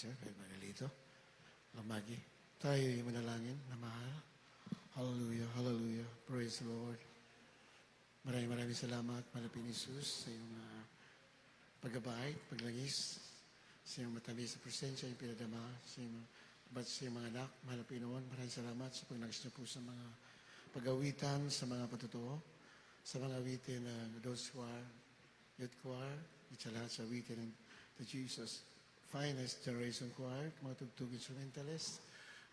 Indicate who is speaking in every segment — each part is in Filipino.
Speaker 1: Teacher, kay Marilito, Lamagi. Tayo'y manalangin na mahal. Hallelujah, hallelujah. Praise the Lord. Maraming salamat, Malapin Jesus, sa iyong paggabay, paglangis, sa iyong matamis sa presensya, yung pinadama, sa iyong mga anak, Malapin noon. Maraming salamat sa pagnagis niyo po sa mga pag-awitan, sa mga patutuo, sa mga awitin ng those who are youth choir, at sa lahat sa awitin ng the Jesus Finest Generation Choir, mga tugtog instrumentalist,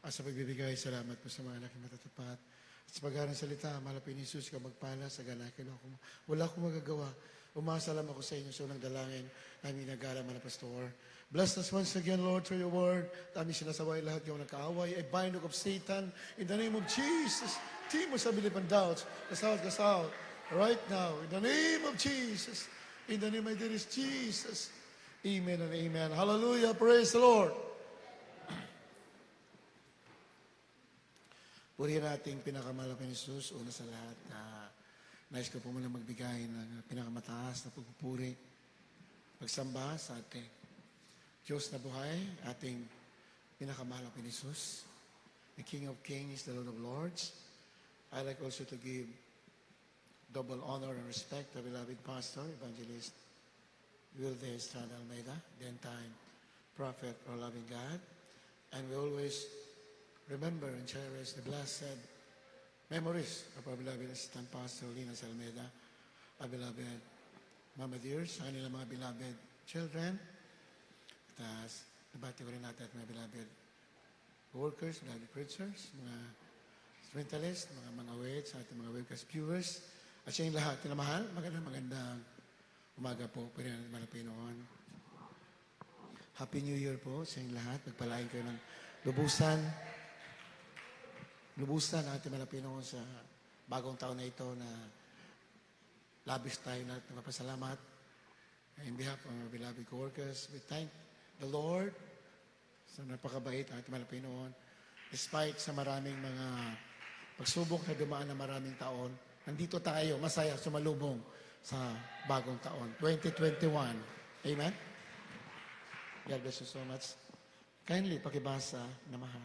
Speaker 1: at sa pagbibigay, salamat po sa mga anak na matatapat. At sa pagharang salita, Malapin Jesus, ka magpala sa ganakin ako. Wala akong magagawa. Umasa lang ako sa inyo sa unang dalangin, aming nagala, mga pastor. Bless us once again, Lord, through your word. Aming sinasaway lahat yung nagkaaway. I bind of Satan in the name of Jesus. Team mo sa bilip and doubts. Kasawat. Right now, in the name of Jesus. In the name of dearest Jesus. Amen and amen. Hallelujah. Praise the Lord. Purihin nating pinakamalapin ni Jesus. Una sa lahat, nais ko po muna magbigay ng pinakamataas na pagpupuri, pagsamba sa ating Diyos na buhay, ating pinakamalapin ni Jesus, the King of Kings, the Lord of Lords. I like also to give double honor and respect to beloved Pastor, Evangelist Wilde Estrada Almeida, the end-time prophet or loving God. And we always remember and cherish the blessed memories of our beloved Assistant Pastor Linas Almeida, our beloved Mama Dears, ang kanilang mga beloved children. At nabati ko rin natin at mga beloved workers, beloved preachers, mga instrumentalists, mga waits, at mga webcast viewers. At siya yung lahat, tinamahal, magandang umaga po, Malapin noon. Happy New Year po sa inyong lahat. Magpalain kayo ng lubusan natin Malapin noon sa bagong taon na ito na labis tayo na magpasalamat. In behalf of our beloved co-workers, we thank the Lord sa napakabait natin Malapin noon. Despite sa maraming mga pagsubok na dumaan na maraming taon, nandito tayo, masaya, sumalubong sa bagong taon, 2021. Amen? God bless you so much. Kindly, pakibasa na mahal.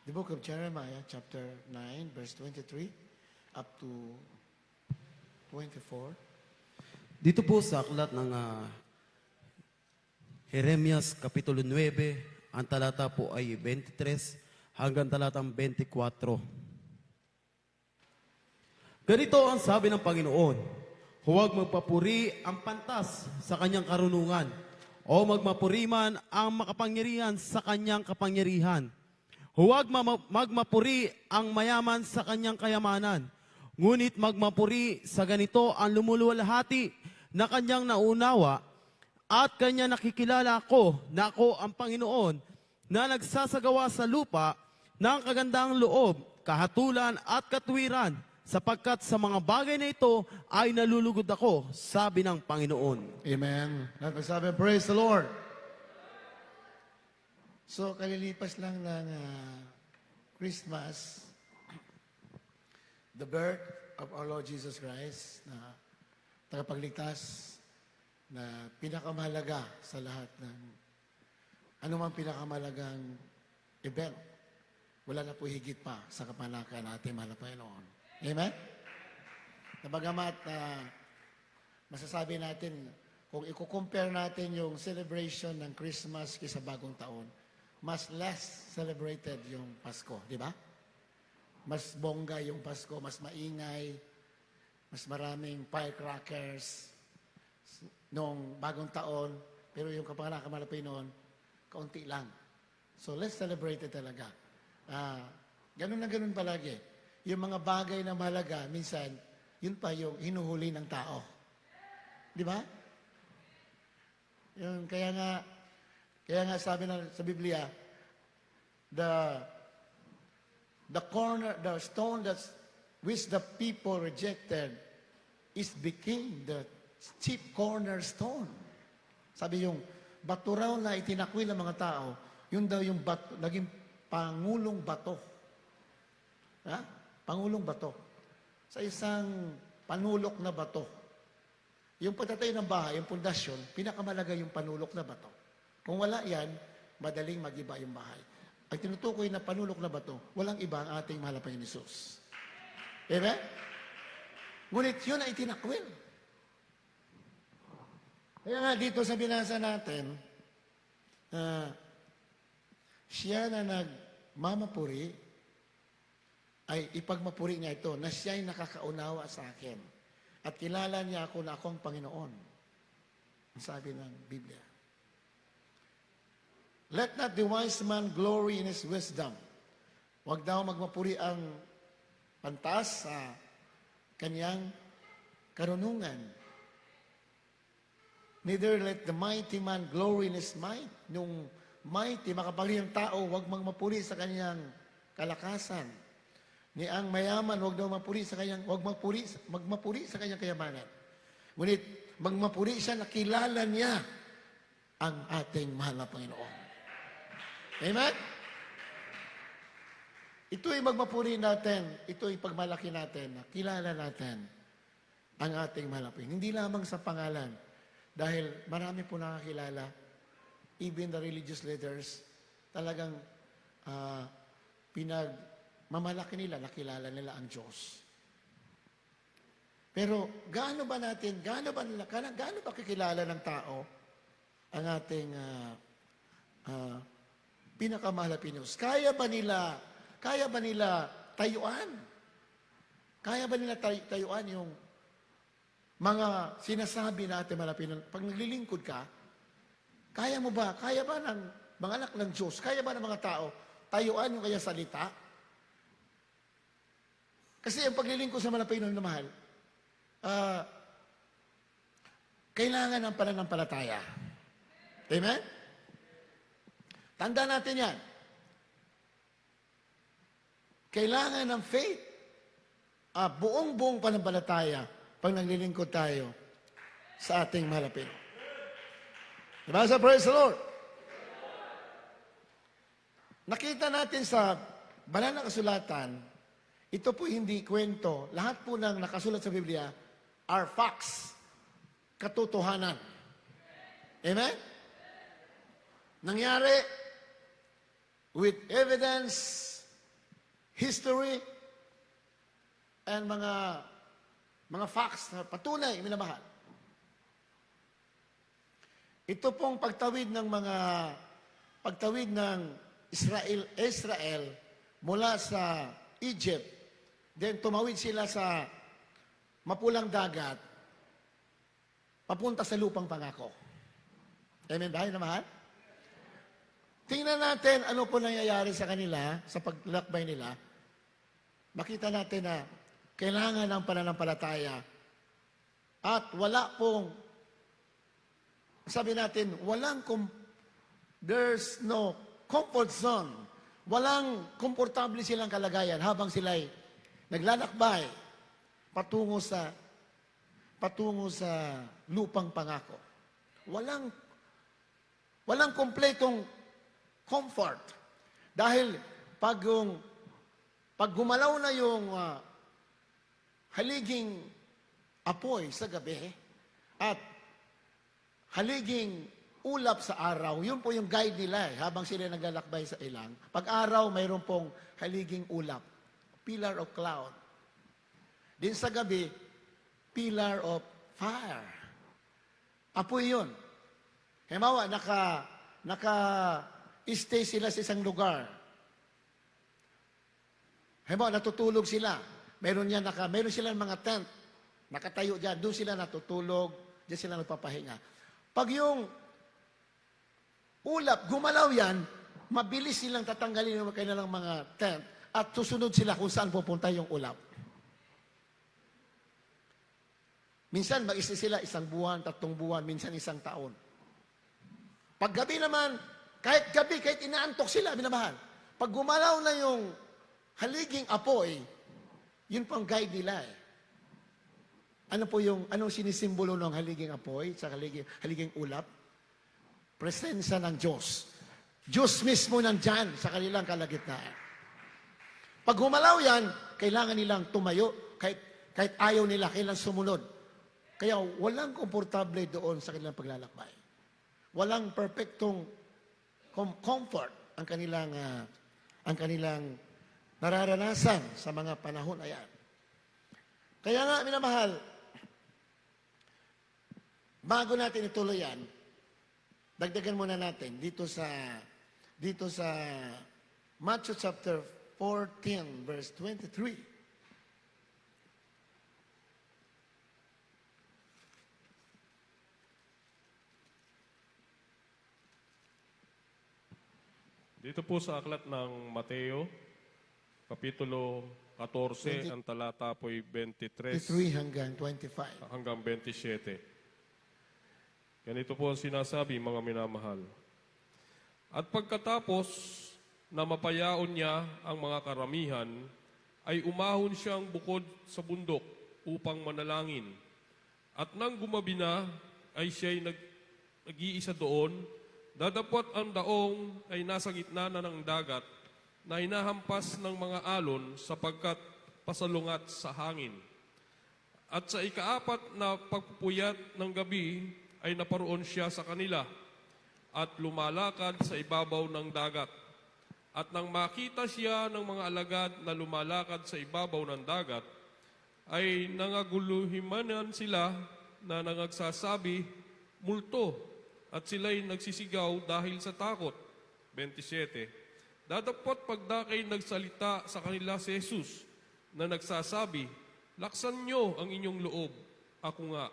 Speaker 1: The book of Jeremiah, chapter 9, verse 23, up to 24.
Speaker 2: Dito po sa aklat ng Jeremias, Kapitulo 9, ang talata po ay 23 hanggang talatang 24. Ganito ang sabi ng Panginoon, huwag magpapuri ang pantas sa kanyang karunungan, o magmapuri man ang makapangyarihan sa kanyang kapangyarihan. Huwag magmapuri ang mayaman sa kanyang kayamanan, ngunit magmapuri sa ganito ang lumuluwalhati na kanyang naunawa, at kanya nakikilala ako na ako ang Panginoon na nagsasagawa sa lupa ng kagandang loob, kahatulan at katwiran, sapagkat sa mga bagay na ito ay nalulugod ako, sabi ng Panginoon.
Speaker 1: Amen. Nagsasabi, praise the Lord. So, kalilipas lang ng Christmas, the birth of our Lord Jesus Christ, na tagapagligtas, na pinakamahalaga sa lahat ng anumang pinakamahalagang event. Wala na po higit pa sa kapanakan natin, mahal na Panginoon. Amen? Nabagamat masasabi natin, kung i-compare natin yung celebration ng Christmas kaysa bagong taon, mas less celebrated yung Pasko, di ba? Mas bongga yung Pasko, mas maingay, mas maraming firecrackers noong bagong taon, pero yung kapanganakan Malapin noon, kaunti lang. So let's celebrate it talaga. Ganun na ganun palagi. Yung mga bagay na mahalaga, minsan, yun pa yung hinuhuli ng tao. Di ba? Yung, kaya nga sabi sa Biblia, the stone which the people rejected became the chief cornerstone. Sabi yung bato raw na itinakwil ng mga tao, yun daw yung bato, naging pangulong bato. Ha? Pangulong bato. Sa isang panulok na bato. Yung pagtatayo ng bahay, yung pundasyon, pinakamalaga yung panulok na bato. Kung wala yan, madaling mag-iba yung bahay. Ang tinutukoy na panulok na bato, walang iba ang ating mahal na Panginoon Hesus. Amen? Ngunit yun ay itinakwil. Kaya nga dito sa binasa natin, siya na nagmamapuri, ay ipagmapuri niya ito, na siya ay nakakaunawa sa akin. At kilala niya ako na akong Panginoon. Ang sabi ng Biblia. Let not the wise man glory in his wisdom. Huwag daw magmapuri ang pantas sa kanyang karunungan. Neither let the mighty man glory in his might. Nung mighty, makapangyarihang tao, huwag magmapuri sa kanyang kalakasan. Ni ang mayaman, huwag daw magmapuri sa kanyang kayamanan. Ngunit, magmapuri siya, nakilala niya ang ating mahal na Panginoon. Amen? Ito'y magmapuri natin, ito'y pagmalaki natin, kilala natin ang ating mahal na Panginoon. Hindi lamang sa pangalan, dahil marami po nakakilala, even the religious leaders, talagang mamalaki nila, nakilala nila ang Diyos. Pero gaano ba kakilala ng tao ang ating pinakamahal na Panginoon? Kaya ba nila tayuan? Kaya ba nila tayuan yung mga sinasabi natin mahal na Panginoon? Pag naglilingkod ka, kaya ba ng mga anak ng Diyos, kaya ba ng mga tao tayuan yung kanyang salita? Kasi ang paglilingkod sa mga Panginoon na mahal, kailangan ng pananampalataya. Amen? Tanda natin yan. Kailangan ng faith. Buong-buong pananampalataya pag naglilingkod tayo sa ating mahal na Panginoon. Diba sa praise the Lord? Nakita natin sa banal na kasulatan, ito po hindi kwento. Lahat po ng nakasulat sa Biblia are facts. Katotohanan. Amen? Nangyari with evidence, history, and mga facts na patunay, minamahal. Ito pong pagtawid ng Israel mula sa Egypt. Then tumawid sila sa mapulang dagat, papunta sa lupang pangako. Amen ba? Na mahal? Tingnan natin ano po nangyayari sa kanila, sa paglakbay nila. Makita natin na kailangan ng pananampalataya. At wala pong, sabi natin, there's no comfort zone. Walang komportable silang kalagayan habang sila'y naglalakbay patungo sa lupang pangako. Walang kompletong comfort. Dahil pag gumalaw na yung haliging apoy sa gabi at haliging ulap sa araw, yun po yung guide nila habang sila naglalakbay sa ilang. Pag araw, mayroon pong haliging ulap. Pillar of cloud. Din sa gabi, pillar of fire. Apoy yun. Halimbawa, naka-stay sila sa isang lugar. Halimbawa, natutulog sila. Meron silang mga tent. Nakatayo dyan. Doon sila natutulog. Diyan sila nagpapahinga. Pag yung ulap, gumalaw yan, mabilis silang tatanggalin yung kanilang mga tent at susunod sila kung saan pupunta yung ulap. Minsan, mag-isa sila 1 buwan, 3 buwan, minsan 1 taon. Pag gabi naman, kahit inaantok sila, minamahal. Pag gumalaw na yung haliging apoy, yun pang guide nila eh. Anong sinisimbolo ng haliging apoy sa haliging ulap? Presensya ng Diyos. Diyos mismo nandyan sa kanilang kalagitnaan. Pag humalaw yan, kailangan nilang tumayo, kahit ayaw nila, kailangan sumunod. Kaya walang komportable doon sa kanilang paglalakbay. Walang perfectong comfort ang kanilang nararanasan sa mga panahon na yan. Kaya nga, minamahal, bago natin ituloy yan, dagdagan muna natin dito sa Matthew chapter 14 verse 23.
Speaker 3: Dito po sa aklat ng Mateo, Kapitulo 14, ang talata po'y 23
Speaker 1: 23 hanggang 25.
Speaker 3: hanggang 27. Ganito po ang sinasabi, mga minamahal. At pagkatapos na mapayaon niya ang mga karamihan, ay umahon siyang bukod sa bundok upang manalangin. At nang gumabi na, ay siya'y nag-iisa doon. Dadapot ang daong ay nasa gitna na ng dagat na hinahampas ng mga alon sapagkat pasalungat sa hangin. At sa ikaapat na pagpupuyat ng gabi ay naparoon siya sa kanila at lumalakad sa ibabaw ng dagat. At nang makita siya ng mga alagad na lumalakad sa ibabaw ng dagat, ay nangaguluhimanan sila na nangagsasabi, multo, at sila'y nagsisigaw dahil sa takot. 27. Dadapot pagdakay nagsalita sa kanila si Jesus na nagsasabi, laksan nyo ang inyong loob. Ako nga,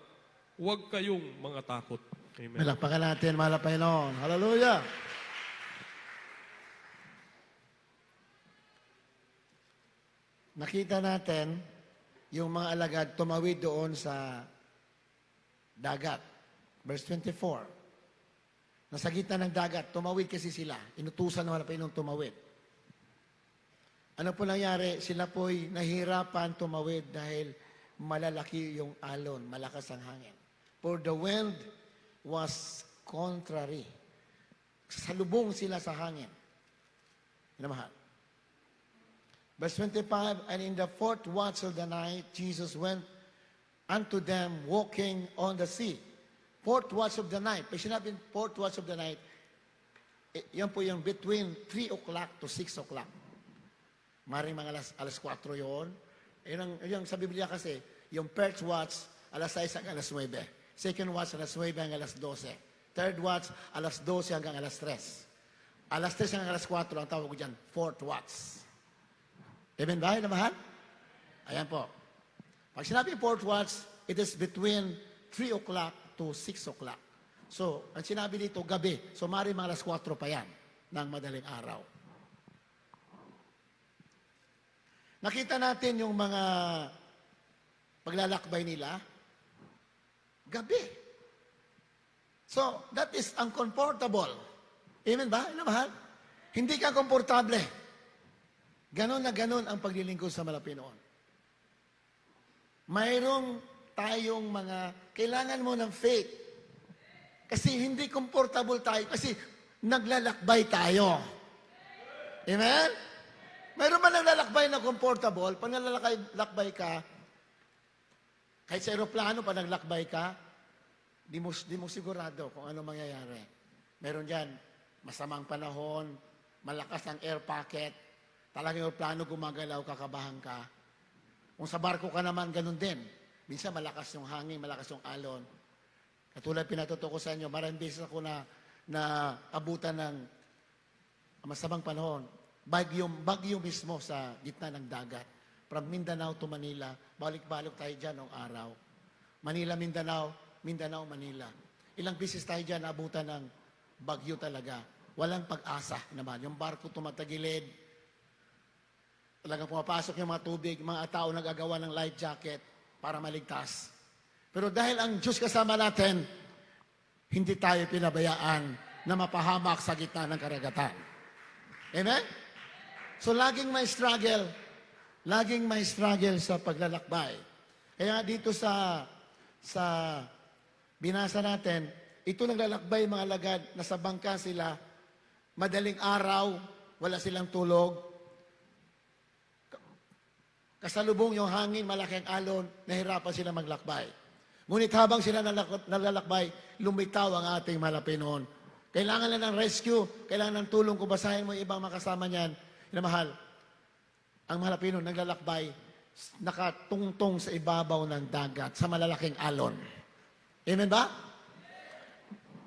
Speaker 3: huwag kayong mga takot. Amen.
Speaker 1: Malakpakan natin, mahal na Panginoon. Hallelujah! Nakita natin yung mga alagad tumawid doon sa dagat. Verse 24. Nasa gitna ng dagat, tumawid kasi sila. Inutusan naman na Panginoon tumawid. Ano po nangyari? Sila po'y nahirapan tumawid dahil malalaki yung alon, malakas ang hangin. For the wind was contrary. Salubong sila sa hangin. Minamahal. Verse 25, and in the fourth watch of the night, Jesus went unto them walking on the sea. Fourth watch of the night. Pag sinabing fourth watch of the night, yan po yung between 3 o'clock to 6 o'clock. Maring mga alas 4 yun. Yung sa Biblia kasi, yung first watch, alas 6 hanggang alas 9. Second watch, alas 9 hanggang alas 12. Third watch, alas 12 hanggang alas 3. Alas 3 hanggang alas 4, ang tawag ko dyan, fourth watch. Amen ba? Mahal? Ayan po. Pag sinabing fourth watch, it is between 3 o'clock to 6 o'clock. So, ang sinabi dito, gabi. So, maring mga alas 4 pa yan ng madaling araw. Nakita natin yung mga paglalakbay nila. Gabi. So, that is uncomfortable. Amen ba? Ano mahal? Hindi ka komportable. Ganon na ganon ang paglilingkod sa Malapinoon. Mayroong tayong kailangan mo ng faith. Kasi hindi comfortable tayo. Kasi naglalakbay tayo. Amen? Mayroon man naglalakbay na comfortable. Pag naglalakbay ka, kahit sa aeroplano, pag naglakbay ka, di mo sigurado kung ano mangyayari. Meron dyan, masamang panahon, malakas ang air pocket, talagang aeroplano gumagalaw, kakabahan ka. Kung sa barko ka naman, ganun din. Minsan malakas yung hangin, malakas yung alon. Katulad pinatuto ko sa inyo, maraming beses ako na abutan ng masamang panahon. Bagyo mismo sa gitna ng dagat. From Mindanao to Manila, balik-balik tayo dyan noong araw. Manila, Mindanao, Mindanao, Manila. Ilang beses tayo dyan abutan ng bagyo talaga. Walang pag-asa naman. Yung barko tumatagilid. Talagang pumapasok yung mga tubig, mga tao nagagawa ng life jacket para maligtas. Pero dahil ang Diyos kasama natin, hindi tayo pinabayaan na mapahamak sa gitna ng karagatan. Amen? So laging may struggle sa paglalakbay. Kaya dito sa binasa natin, ito naglalakbay mga lagad, nasa bangka sila, madaling araw, wala silang tulog, kasalubong yung hangin, malaking alon, nahirapan sila maglakbay. Ngunit habang sila nalalakbay, lumitaw ang ating mahal na Panginoon. Kailangan na ng rescue, kailangan ng tulong. Kung basahin mo yung ibang makasama niyan, na mahal, ang mahal na Panginoon naglalakbay, nakatungtong sa ibabaw ng dagat, sa malalaking alon. Amen ba?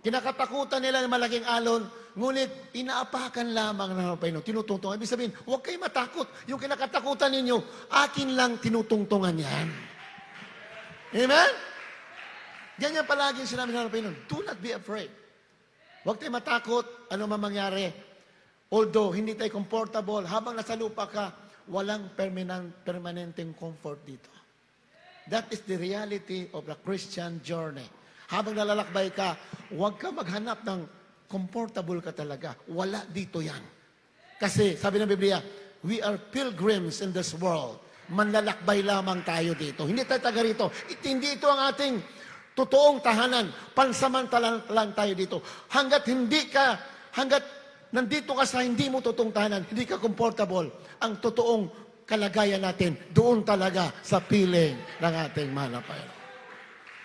Speaker 1: Kinakatakutan nila ng malaking alon, ngunit inaapakan lamang ng Panginoon, tinutungtong. Ibig sabihin, huwag kayo matakot. Yung kinakatakutan ninyo, akin lang tinutungtungan yan. Amen? Ganyan palagi sinabi ng Panginoon, do not be afraid. Huwag tayo matakot, ano man mangyari. Although hindi tayo comfortable, habang nasa lupa ka, walang permanenteng comfort dito. That is the reality of the Christian journey. Habang nalalakbay ka, huwag ka maghanap ng comfortable ka talaga. Wala dito yan. Kasi, sabi ng Biblia, we are pilgrims in this world. Manlalakbay lamang tayo dito. Hindi tayo taga rito. Hindi ito ang ating totoong tahanan. Pansamantala lang tayo dito. Hanggat nandito ka sa hindi mo totoong tahanan, hindi ka comfortable, ang totoong kalagayan natin, doon talaga sa piling ng ating mahal na Panginoon.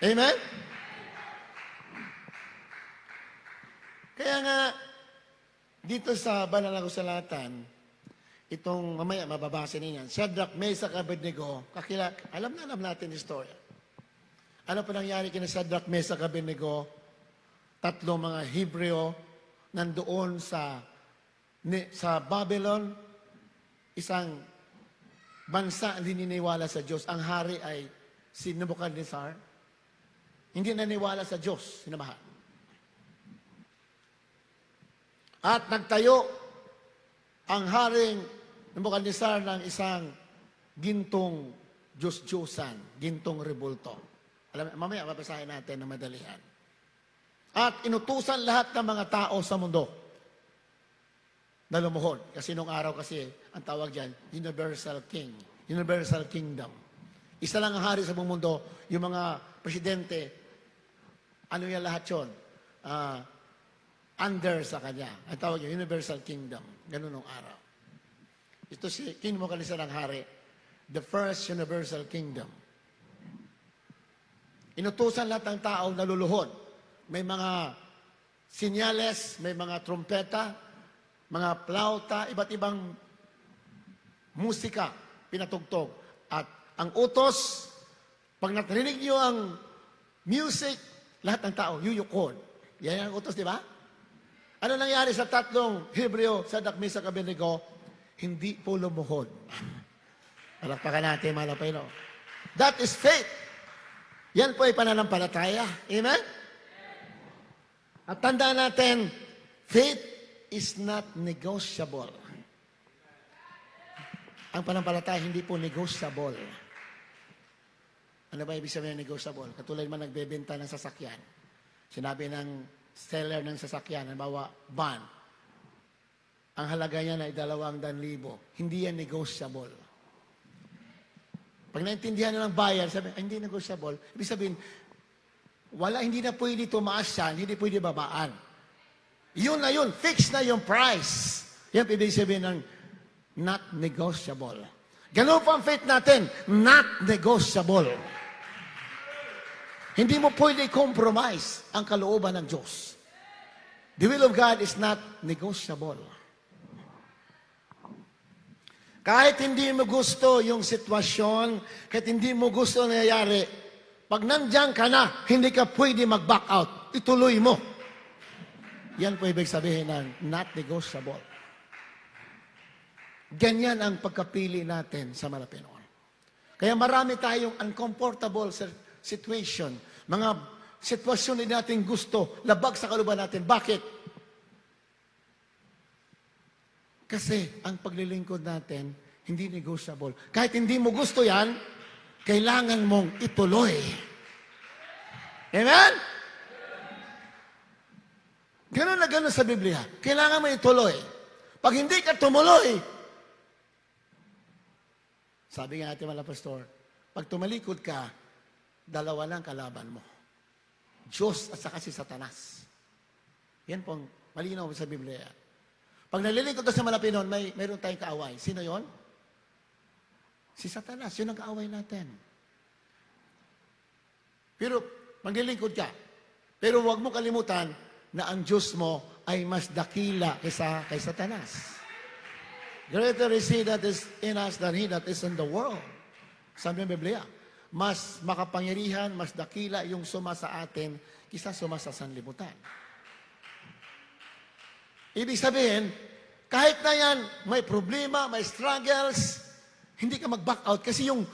Speaker 1: Amen? Kaya nga, dito sa banal na kasulatan, itong mamaya mababasa niyan, Shadrach, Meshach, Abednego, alam natin yung story. Ano pa nangyari kina Shadrach, Meshach, Abednego? Tatlong mga Hebreo nandoon sa Babylon, isang bansa ang dininiwala sa Diyos. Ang hari ay si Nebuchadnezzar. Hindi naniwala sa Diyos, sinamahan. At nagtayo ang haring Nebuchadnezzar ng isang gintong Diyos-Diyosan, gintong rebulto. Mamaya babasahin natin na madalian. At inutusan lahat ng mga tao sa mundo na lumuhod. Kasi nung araw kasi, ang tawag dyan, Universal King. Universal Kingdom. Isa lang ang hari sa buong mundo, yung mga presidente, ano yan lahat yun? Under sa kanya. Ang tawag yun, Universal Kingdom. Ganun nung araw. Ito si King Nebuchadnezzar ang hari. The first Universal Kingdom. Inutusan lahat ng tao na luluhod. May mga sinyales, may mga trumpeta, mga plauta, iba't ibang musika pinatugtog. At ang utos, pag narinig niyo ang music, lahat ng tao, yuyukod. Yan ang utos, di ba? Ano nangyari sa tatlong Hebreo, Shadrach, Meshach, Abednego? Hindi po lumuhod. Palakpakan natin, mahal na Panginoon. That is faith. Yan po ay pananampalataya. Amen? At tandaan natin, faith is not negotiable. Ang pananampalataya hindi po negotiable. Ano ba ibig sabihin ng negotiable? Katulad man nagbebenta ng sasakyan. Sinabi ng seller ng sasakyan, halimbawa, van. Ang halaga niya ay 200,000. Hindi yan negotiable. Pag naintindihan na ng buyer, sabi, hindi negotiable. Ibig sabihin, hindi na pwede tumaas yan, hindi pwede babaan. Yun na yun, fix na yung price. Yan ibig sabihin ng not negotiable. Ganun po ang faith natin, not negotiable. Hindi mo pwede compromise ang kalooban ng Diyos. The will of God is not negotiable. Kahit hindi mo gusto yung sitwasyon, kahit hindi mo gusto nangyayari, pag nandiyan ka na, hindi ka pwede mag-back out. Ituloy mo. Yan po ibig sabihin ng not negotiable. Ganyan ang pagkapili natin sa Panginoon. Kaya marami tayong uncomfortable situation. Mga sitwasyon na natin gusto, labag sa kalooban natin. Bakit? Kasi ang paglilingkod natin, hindi negotiable. Kahit hindi mo gusto yan, kailangan mong ituloy. Amen? Ganun na ganun sa Biblia. Kailangan mo ituloy. Pag hindi ka tumuloy, sabi nga natin mga pastor, pag tumalikod ka, dalawa lang kalaban mo. Diyos at saka si Satanas. Yan pong malinaw sa Biblia. Pag nalilingkod ka sa Panginoon, mayroon tayong kaaway. Sino yon? Si Satanas. Yun ang kaaway natin. Pero maglilingkod ka. Pero huwag mo kalimutan na ang Diyos mo ay mas dakila kaysa kay Satanas. Greater is He that is in us than He that is in the world. Sabi ng Biblia, mas makapangyarihan, mas dakila yung suma sa atin kaysa suma sa sanlibutan. Ibig sabihin, kahit na yan, may problema, may struggles, hindi ka mag-back out kasi yung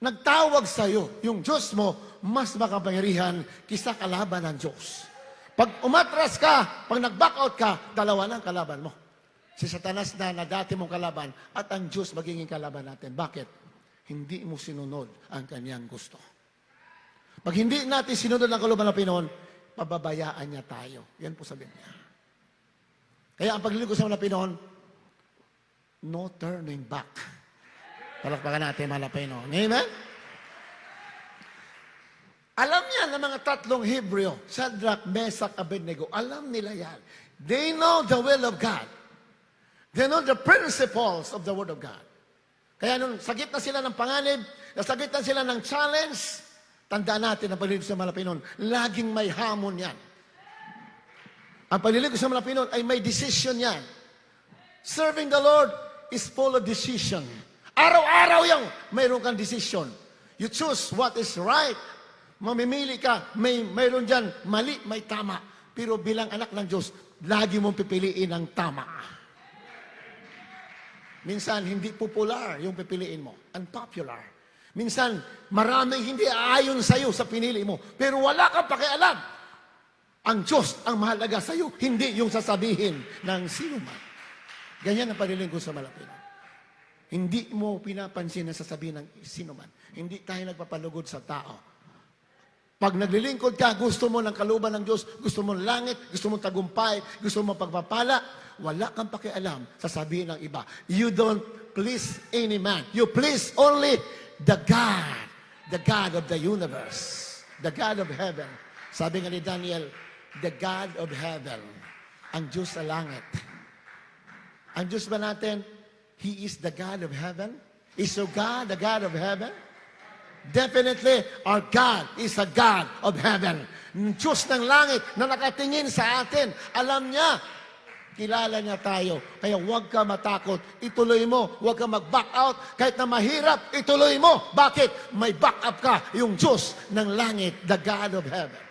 Speaker 1: nagtawag sa iyo, yung Diyos mo, mas makapangyarihan kaysa kalaban ng Diyos. Pag umatras ka, pag nag-back out ka, dalawa ng kalaban mo. Si Satanas na dati mong kalaban at ang Diyos magiging kalaban natin. Bakit? Hindi mo sinunod ang kanyang gusto. Pag hindi natin sinunod ang kalooban ng Pinoon, pababayaan niya tayo. Yan po sabi niya. Kaya ang paglilingkod sa mga Pinoon, no turning back. Palakpakan natin mga Pinoon. Amen? Alam niya ng mga tatlong Hebreo, Shadrach, Meshach, Abednego, alam nila yan. They know the will of God. They know the principles of the Word of God. Kaya nung sagit na sila ng panganib, nasagit na sila ng challenge, tandaan natin ang paglilingkod sa mga Pinoon, laging may hamon yan. Ang paglilingkod sa mga Pinoon ay may decision yan. Serving the Lord is full of decision. Araw-araw yung mayroon kang decision. You choose what is right. Mamimili ka, mayroon dyan mali, may tama. Pero bilang anak ng Diyos, lagi mong pipiliin ang tama. Minsan, hindi popular yung pipiliin mo. Unpopular. Minsan, maraming hindi aayon sa'yo sa pinili mo. Pero wala kang pakialam. Ang Diyos ang mahalaga sa'yo, hindi yung sasabihin ng sino man. Ganyan ang paglilingkod sa Malapit. Hindi mo pinapansin na sasabihin ng sino man. Hindi tayo nagpapalugod sa tao. Pag naglilingkod ka, gusto mo ng kalooban ng Diyos, gusto mo ng langit, gusto mo tagumpay, gusto mo pagpapala, wala kang pakialam sa sabihin ng iba. You don't please any man. You please only the God of the universe, the God of heaven. Sabi nga ni Daniel, the God of heaven, ang Diyos sa langit. Ang Diyos ba natin, He is the God of heaven? Is your God the God of heaven? Definitely, our God is a God of heaven. Diyos ng langit na nakatingin sa atin. Alam niya, kilala niya tayo. Kaya huwag ka matakot. Ituloy mo. Huwag ka mag-back out. Kahit na mahirap, ituloy mo. Bakit? May backup ka. Yung Diyos ng langit, the God of heaven.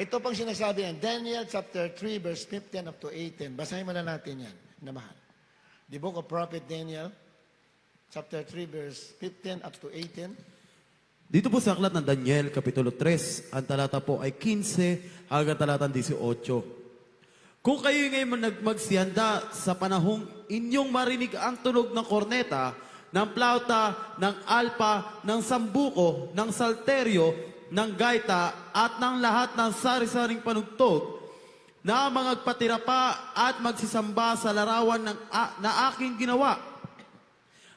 Speaker 1: Ito pang sinasabi yan. Daniel chapter 3 verse 15 up to 18. Basahin mo na natin yan. Namahal. The book of Prophet Daniel, chapter 3, verse 15 up to 18.
Speaker 2: Dito po sa aklat ng Daniel, Kapitulo 3, ang talata po ay 15 hanggang talatang 18. Kung kayo ngayon nagmagsihanda sa panahong inyong marinig ang tunog ng korneta, ng plauta, ng alpa, ng sambuko, ng salteryo, ng gaita, at ng lahat ng sari-saring panugtog, na magpatira pa at magsisamba sa larawan na aking ginawa.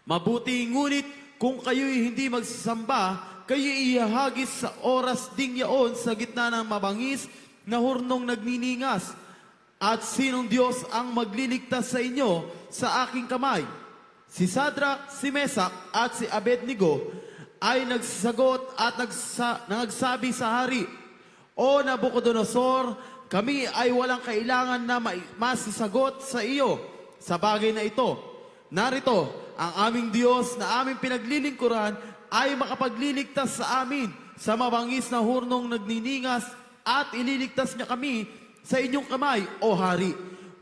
Speaker 2: Mabuti ngunit kung kayo'y hindi magsasamba, kayo'y ihahagis sa oras ding yaon sa gitna ng mabangis na hurnong nagniningas. At sinong Diyos ang magliligtas sa inyo sa aking kamay? Si Shadrach, si Meshach at si Abednego ay nagsasagot at nagsabi sa hari, O Nabucodonosor, kami ay walang kailangan na masisagot sa iyo sa bagay na ito. Narito, ang aming Diyos na aming pinaglilingkuran ay makapagliligtas sa amin sa mabangis na hurnong nagniningas at ililigtas niya kami sa inyong kamay, O Hari.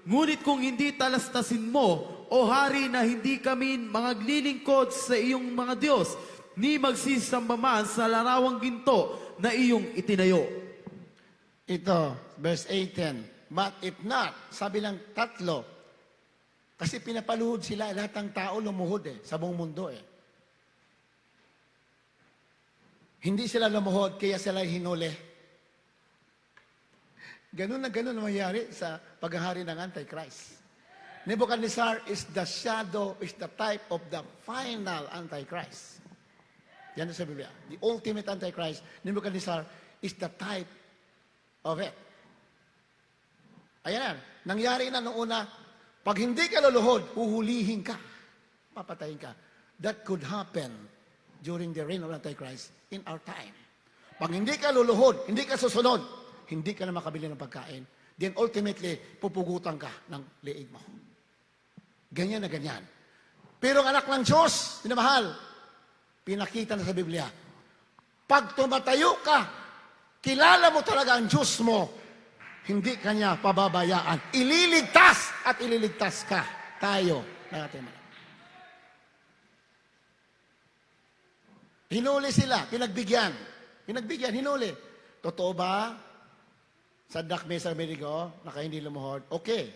Speaker 2: Ngunit kung hindi talastasin mo, O Hari, na hindi kami maglilingkod sa iyong mga Diyos, ni magsisamba man sa larawang ginto na iyong itinayo.
Speaker 1: Ito, verse 18. But if not, sabi lang tatlo, kasi pinapaluhod sila, lahat ng tao lumuhod sa buong mundo Hindi sila lumuhod, kaya sila hinuli. Ganun na ganun ang mangyari sa paghahari ng Antichrist. Nebuchadnezzar is the shadow, is the type of the final Antichrist. Yan sa Biblia. The ultimate Antichrist, Nebuchadnezzar is the type of it. Ayan, nangyari na noong una, pag hindi ka luluhod, huhulihin ka. Papatayin ka. that could happen during the reign of Antichrist in our time. Pag hindi ka luluhod, hindi ka susunod, hindi ka na makabili ng pagkain, then ultimately, pupugutan ka ng liig mo. Ganyan na ganyan. Pero ang anak ng Diyos, minamahal, pinakita na sa Biblia, pag tumatayo ka, kilala mo talaga ang Diyos mo, hindi kanya pababayaan. Ililigtas at ililigtas ka. Tayo na natin malam. Hinuli sila, pinagbigyan. Pinagbigyan, hinuli. Totoo ba? Sadak Mesa Abednego, na kayo hindi lumuhod? Okay.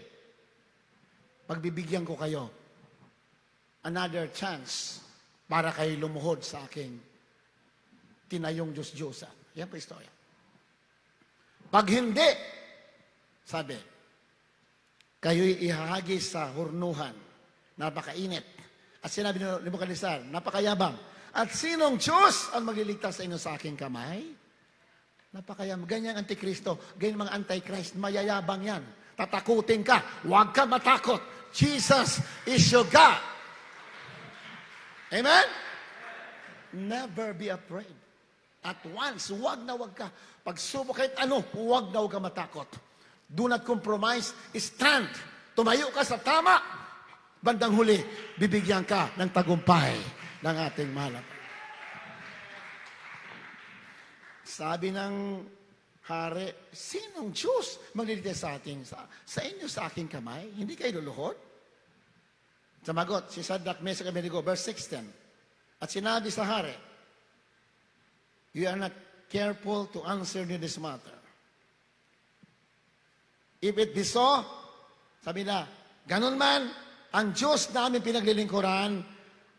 Speaker 1: Pagbibigyan ko kayo. Another chance para kayo lumuhod sa aking tinayong Diyos-Diyosan. Yan po istorya. Pag hindi, sabi, kayo'y ihahagis sa hurnuhan. Napakainit. At sinabi ni Nebuchadnezzar, napakayabang. At sinong Diyos ang magliligtas sa inyo sa aking kamay? Napakayabang. Ganyan Antikristo. Ganyan mga Antichrist. Mayayabang yan. Tatakutin ka. Huwag ka matakot. Jesus is your God. Amen? Never be afraid. At once, huwag na huwag ka. Pagsubok kahit ano, huwag na huwag ka matakot. Do not compromise. Stand. Tumayo ka sa tama. Bandang huli, bibigyan ka ng tagumpay ng ating mahal. Sabi ng hari, sinong Diyos magliligtas sa ating, sa inyo sa aking kamay? Hindi kayo luluhod? Samagot, si Sadrach, Meshach, Abednego, verse 16. At sinabi sa hari, you are not careful to answer me this matter. If it be so, sabi na, ganun man, ang Diyos namin pinaglilingkuran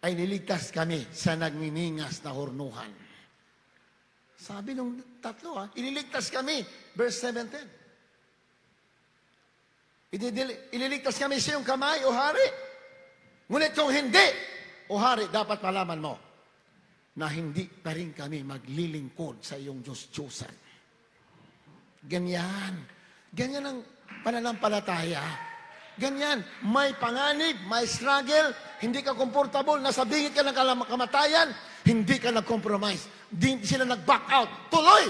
Speaker 1: ay niligtas kami sa nagniningas na hurnuhan. Sabi nung tatlo, ililigtas kami. Verse 17. Ililigtas kami sa iyong kamay, o hari. Ngunit kung hindi, o hari, dapat malaman mo na hindi pa rin kami maglilingkod sa iyong Diyos-Diyosan. Ganyan. Ganyan ang pananampalataya. Ganyan. May panganib, may struggle, hindi ka komportable, nasa bingit ka ng kamatayan, hindi ka nag-compromise. Di sila nag-back out. Tuloy!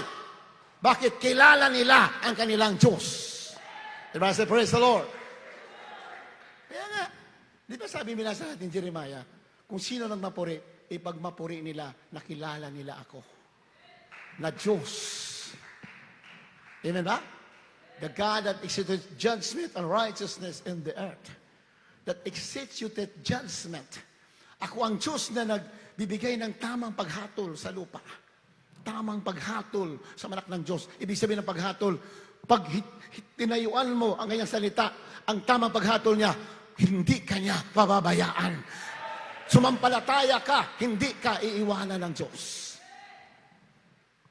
Speaker 1: Bakit? Kilala nila ang kanilang Diyos. Diba? Say, praise the Lord. Kaya nga, di ba sabi minasa natin Jeremiah, kung sino nang mapuri, pag mapuri nila, nakilala nila ako. Na Diyos. Amen ba? The God that executed judgment and righteousness in the earth. That executed judgment. Ako ang Diyos na nagbibigay ng tamang paghatol sa lupa. Tamang paghatol sa anak ng Diyos. Ibig sabihin ng paghatol, pag tinayuan mo ang kanyang salita, ang tamang paghatol niya, hindi kanya pababayaan. Sumampalataya ka, hindi ka iiwanan ng Diyos.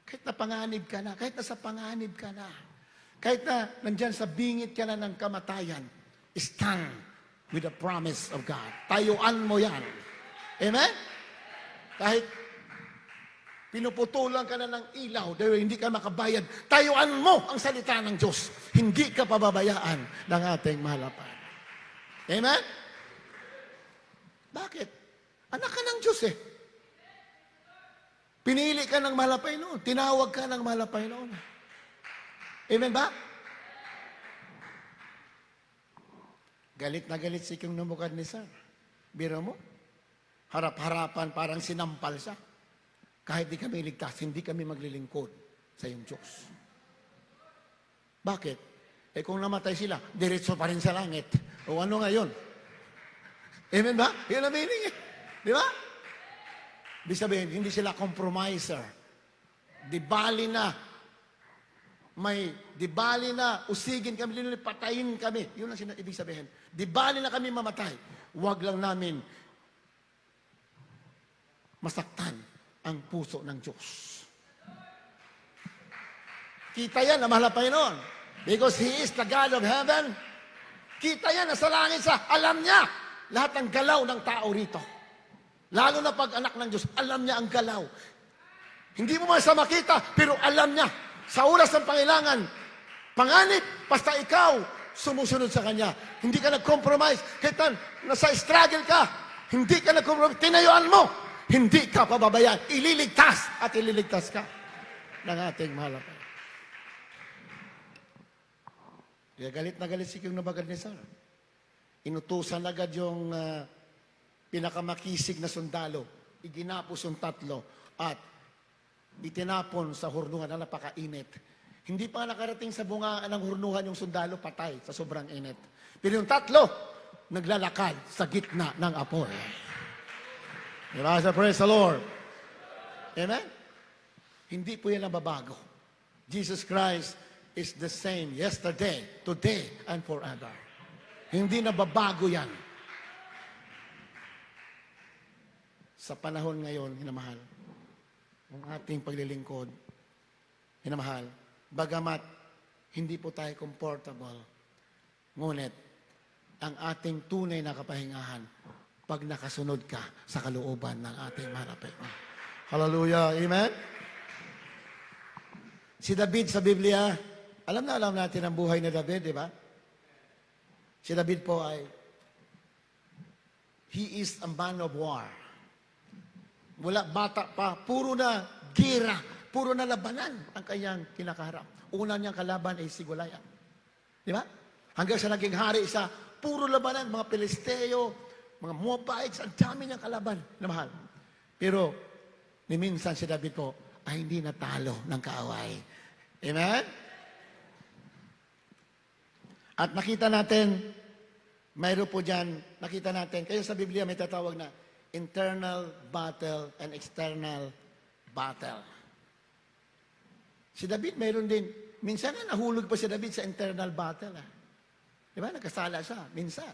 Speaker 1: Kahit na panganib ka na, kahit na sa panganib ka na, kahit na nandyan sa bingit ka na ng kamatayan, stand with the promise of God. Tayuan mo yan. Amen? Kahit pinuputulan ka na ng ilaw dahil hindi ka makabayad, tayuan mo ang salita ng Diyos. Hindi ka pababayaan ng ating mahalapan. Amen? Bakit? Anak ka ng Diyos eh. Pinili ka ng malapay noon. Tinawag ka ng malapay noon. Amen ba? Galit na galit si King Nebuchadnezzar. Biro mo? Harap-harapan, parang sinampal siya. Kahit di kami ligtas, hindi kami maglilingkod sa iyong Diyos. Bakit? Eh kung namatay sila, diretso pa rin sa langit. O ano ngayon? Amen ba? Yun ang meaning eh. Di ba? Ibig sabihin, hindi sila compromiser. Di bali na usigin kami, patayin kami. Yun ang ibig sabihin. Di bali na kami mamatay. Huwag lang namin masaktan ang puso ng Diyos. Kita yan na mahal na Panginoon. Because He is the God of heaven. Kita yan, nasa langit sa alam niya lahat ng galaw ng tao rito. Lalo na pag anak ng Diyos, alam niya ang galaw. Hindi mo man sa makita, pero alam niya. Sa oras ng pangailangan, panganib, basta ikaw, sumusunod sa Kanya. Hindi ka nag-compromise. Kahit nasa struggle ka, Hindi ka nagkompromise. Tinayuan mo. Hindi ka pababayaan. Ililigtas at ililigtas ka ng ating mahal na Panginoon. Kaya galit na galit si King Nabucodonosor. Inutusan agad yung pinakamakisig na sundalo. Iginapos yung 3 at itinapon sa hurnuhan na napakainit. Hindi pa nakarating sa bunga ng hurnuhan yung sundalo, patay sa sobrang init. Pero yung 3, naglalakad sa gitna ng apoy. Diba? So praise the Lord. Amen? Hindi po yan nababago. Jesus Christ is the same yesterday, today, and forever. Hindi nababago yan. Sa panahon ngayon, hinamahal, ang ating paglilingkod, hinamahal, bagamat hindi po tayo comfortable, ngunit ang ating tunay na kapahingahan pag nakasunod ka sa kalooban ng ating manapit. Hallelujah. Amen? Si David sa Biblia, alam natin ang buhay ni David, di ba? Si David po ay, he is a man of war. Wala bata pa, puro na gira, puro na labanan ang kanyang kinakaharap. Una niyang kalaban ay si Goliath. Di ba? Hanggang sa naging hari sa puro labanan, mga Pilisteo, mga Moabites, ang dami niyang kalaban na mahal. Pero, minsan si David po ay hindi natalo ng kaaway. Amen? At nakita natin, mayroon po dyan, nakita natin, kaya sa Biblia may tatawag na internal battle and external battle. Si David mayroon din, minsan na nahulog pa si David sa internal battle. Di ba? Nagkasala siya, minsan.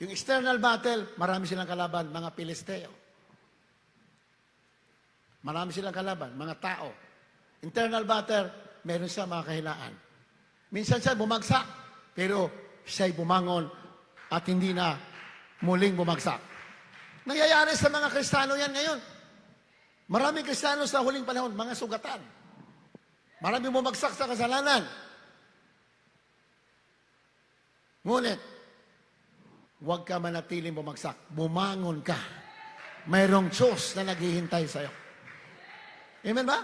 Speaker 1: Yung external battle, marami silang kalaban, mga Pilisteo. Marami silang kalaban, mga tao. Internal battle, meron siya mga kahilaan. Minsan siya bumagsak, pero siya'y bumangon at hindi na muling bumagsak. Nangyayari sa mga Kristiyano yan ngayon. Maraming Kristiyano sa huling panahon, mga sugatan. Maraming bumagsak sa kasalanan. Ngunit, huwag ka manatiling bumagsak. Bumangon ka. Mayroong Diyos na naghihintay sa'yo. Amen ba?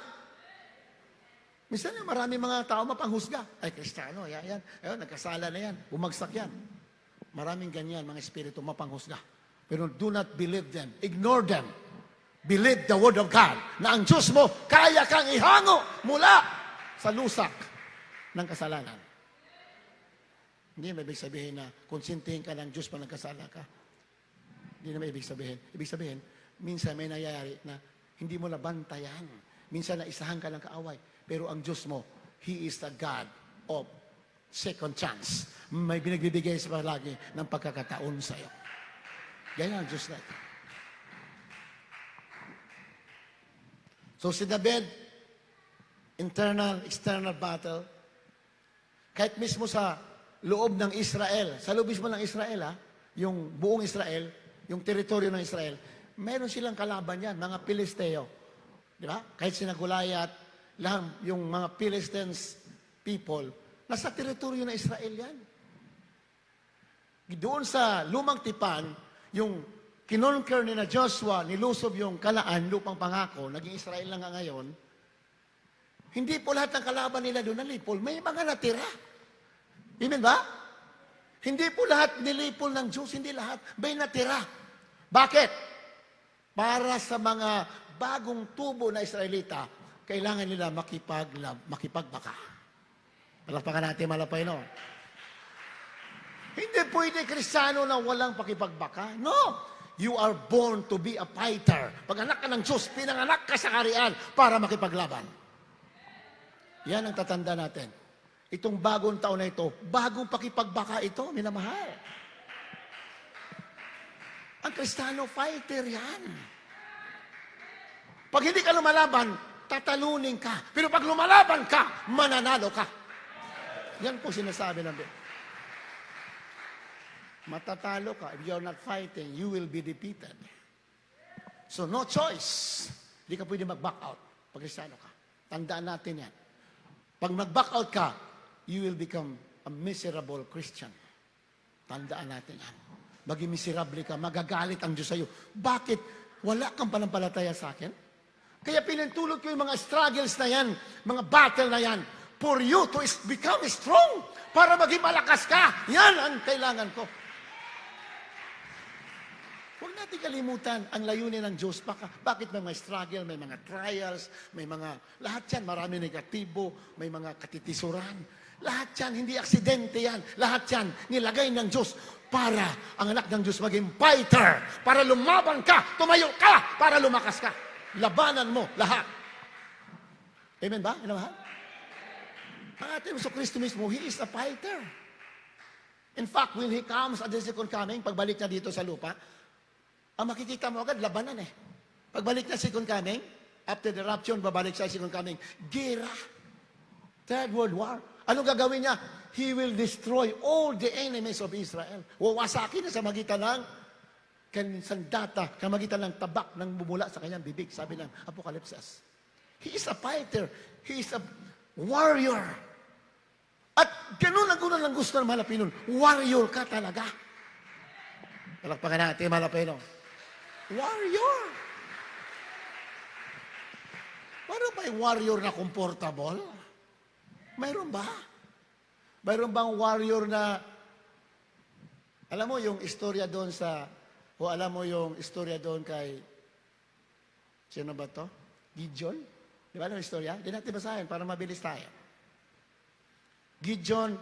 Speaker 1: Minsan maraming mga tao mapanghusga. Ay, Kristiyano, yan. Ayun, nagkasala na yan. Bumagsak yan. Maraming ganyan, mga espiritu mapanghusga. Pero do not believe them. Ignore them. Believe the word of God na ang Diyos mo kaya kang ihango mula sa lusak ng kasalanan. Hindi na ibig sabihin na konsintihin ka ng Diyos pa nagkasala ka. Hindi na ibig sabihin. Ibig sabihin, minsan may nangyayari na hindi mo nabantayan. Minsan na isahan ka ng kaaway. Pero ang Diyos mo, He is the God of second chance. May binagbibigay sa palagi ng pagkakataon sa iyo. Ganyan ang Diyos natin. So si David, internal, external battle, kahit mismo sa loob ng Israel, sa loob mismo ng Israel, yung buong Israel, yung teritoryo ng Israel, meron silang kalaban yan, mga Pilisteo. Di ba? Kahit sina Goliath, lang yung mga Philistines people, nasa teritoryo ng Israel yan. Doon sa lumang tipan, yung kinonquer ni na Joshua, nilusob yung Kanaan, lupang pangako, naging Israel na nga ngayon, hindi po lahat ng kalaban nila doon nalipol. May mga natira. Amen ba? Hindi po lahat nilipol ng Diyos, hindi lahat. May natira. Bakit? Para sa mga bagong tubo na Israelita, kailangan nila makipagbaka. Palakpakan natin malapay, no? Hindi pwede Kristiyano na walang pakipagbaka. No! You are born to be a fighter. Pag anak ka ng Diyos, pinanganak ka sa karian para makipaglaban. Yan ang tatanda natin. Itong bagong taon na ito, bagong pakipagbaka ito, minamahal. Ang Kristiyano, fighter yan. Pag hindi ka lumalaban, tatalunin ka. Pero pag lumalaban ka, mananalo ka. Yan po sinasabi ng Biblia. Matatalo ka. If you're not fighting, you will be defeated. So no choice. Hindi ka pwede mag-back out pag Kristiyano ka. Tandaan natin yan. Pag mag-back out ka, you will become a miserable Christian. Tandaan natin yan. maging miserable ka, magagalit ang Diyos sa'yo. Bakit? Wala kang panampalataya sa akin? Kaya pinintulot ko yung mga struggles na yan, mga battle na yan, for you to become strong, para maging malakas ka. Yan ang kailangan ko. Huwag natin kalimutan ang layunin ng Diyos. Bakit may mga struggle, may mga trials, may mga, lahat yan, marami negatibo, may mga katitisuran. Lahat yan, hindi aksidente yan. Lahat yan, nilagay ng Diyos para ang anak ng Diyos maging fighter, para lumaban ka, tumayo ka, para lumakas ka. Labanan mo lahat. Amen ba? Minamahal? Ang ating Kristo mismo, He is a fighter. In fact, when He comes at the second coming, pagbalik niya dito sa lupa, ang makikita mo agad, labanan eh. Pagbalik niya second coming, after the rapture, babalik sa second coming, gera. Third World War. Anong gagawin niya? He will destroy all the enemies of Israel. Wawasakin na sa magitan ng sandata, sa magitan ng tabak ng bumula sa kanyang bibig, sabi ng Apokalipsis. He is a fighter. He is a warrior. At ganun ang gunan ng gusto ng mga Pilipino. Warrior ka talaga. Palakpakan natin, mga Pilipino. Warrior. Mayroon ba yung warrior na comfortable? Mayroon ba? Mayroon bang warrior na, alam mo yung istorya doon sa, o alam mo yung istorya doon kay, sino ba to? Gideon? Di ba yung istorya? Hindi natin basahin para mabilis tayo. Gideon,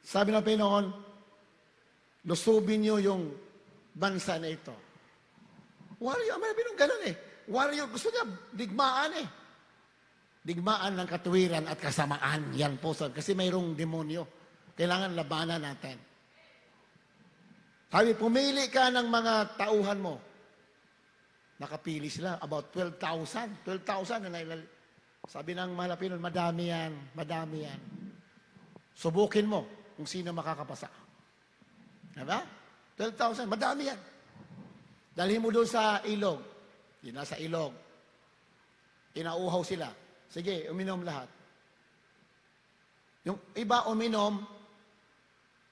Speaker 1: sabi ng Panginoon, lusubin niyo yung bansa na ito. Warrior, may binong ganun eh. Warrior, gusto niya digmaan eh. Digmaan ng katuwiran at kasamaan. Yan po. Kasi mayroong demonyo. Kailangan labanan natin. Sabi, pumili ka ng mga tauhan mo. Nakapili sila. About 12,000. 12,000 na sabi ng mga Pilipino, madami yan. Madami yan. Subukin mo kung sino makakapasa. Diba? 12,000. Madami yan. Dalhin mo doon sa ilog. Yun nasa ilog. Inauhaw sila. Sige, uminom lahat. Yung iba uminom,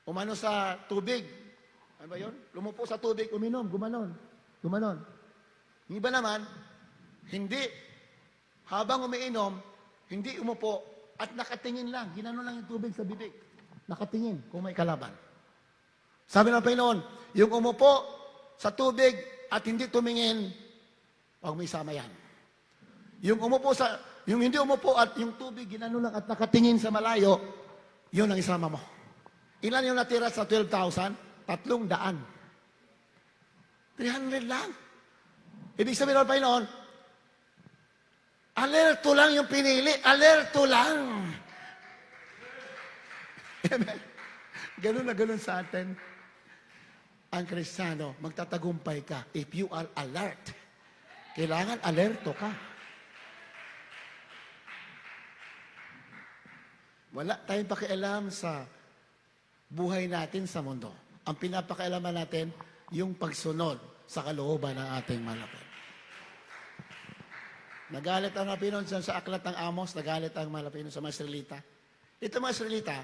Speaker 1: umano sa tubig. Ano ba yun? Lumupo sa tubig, uminom, gumanon. Gumanon. Yung iba naman, hindi. Habang umiinom, hindi umupo at nakatingin lang. Ginano lang yung tubig sa bibig. Nakatingin kung may kalaban. Sabi ng Panginoon, yung umupo sa tubig at hindi tumingin, huwag may sama yan. Yung hindi umupo at yung tubig, ginano lang at nakatingin sa malayo, yun ang isama mo. Ilan yung natira sa 12,000? 300. 300 lang. Ibig sabihin ng Panginoon, alerto lang yung pinili. Alerto lang. Amen. Ganun na ganun sa atin. Ang Kristiyano, magtatagumpay ka if you are alert. Kailangan alerto ka. Wala tayong pakialam sa buhay natin sa mundo. Ang pinapakialaman natin, yung pagsunod sa kalooban ng ating malapit. Nagalit ang mga Pinoy sa aklat ng Amos, nagalit ang mga Pinoy sa mga Israelita. Ito mga Israelita,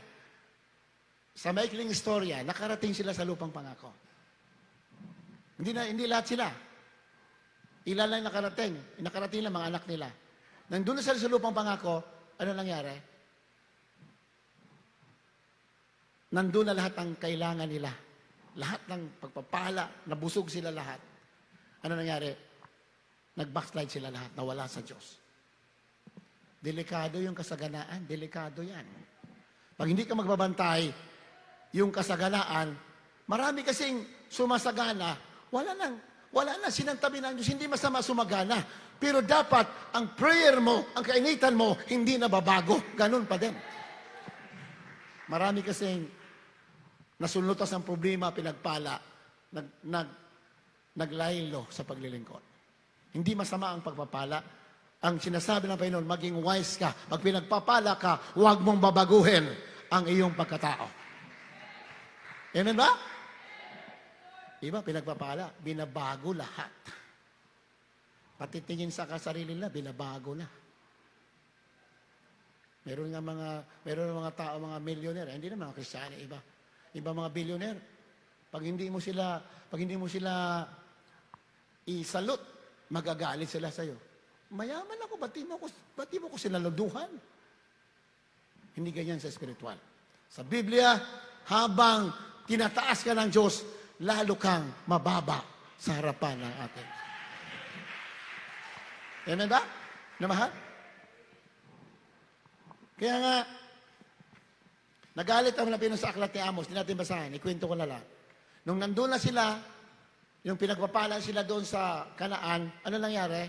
Speaker 1: sa maikling istorya, nakarating sila sa lupang pangako. Hindi lahat sila. Ilan lang nakarating. Nakarating lang mga anak nila. Nandun na sila sa lupang pangako, ano nangyari? Nandun na lahat ang kailangan nila. Lahat ng pagpapala, nabusog sila lahat. Ano nangyari? Nag-backslide sila lahat, nawala sa Diyos. Delikado yung kasaganaan, delikado yan. Pag hindi ka magbabantay, yung kasaganaan, marami kasing sumasagana, wala na, sinantabi ng Diyos, hindi masama sumagana. Pero dapat, ang prayer mo, ang kainitan mo, hindi nababago. Ganun pa din. Marami kasing nasunlutas ang problema, pinagpala, naglaylo sa paglilingkod. Hindi masama ang pagpapala. Ang sinasabi ng Panginoon, maging wise ka. Pag pinagpapala ka, huwag mong babaguhin ang iyong pagkatao. Amen ba? Iba, pinagpapala, binabago lahat. Pati tingin sa kasarili nila, binabago na. Meron mga tao, mga millionaire, hindi na mga Kristiyano, iba mga billionaire. Pag hindi mo sila isalot, magagalit sila sa'yo. Mayaman ako, ba't di mo ko sinaluduhan? Hindi ganyan sa spiritual. Sa Biblia, habang tinataas ka ng Diyos, lalo kang mababa sa harapan ng ating. Amen ba? Na mahal? Kaya nga, nagalit ang Pilipino sa aklat ni Amos, hindi natin basahin, ikwento ko na lang. Nung nandun na sila, yung pinagpapala sila doon sa Kanaan, ano nangyari?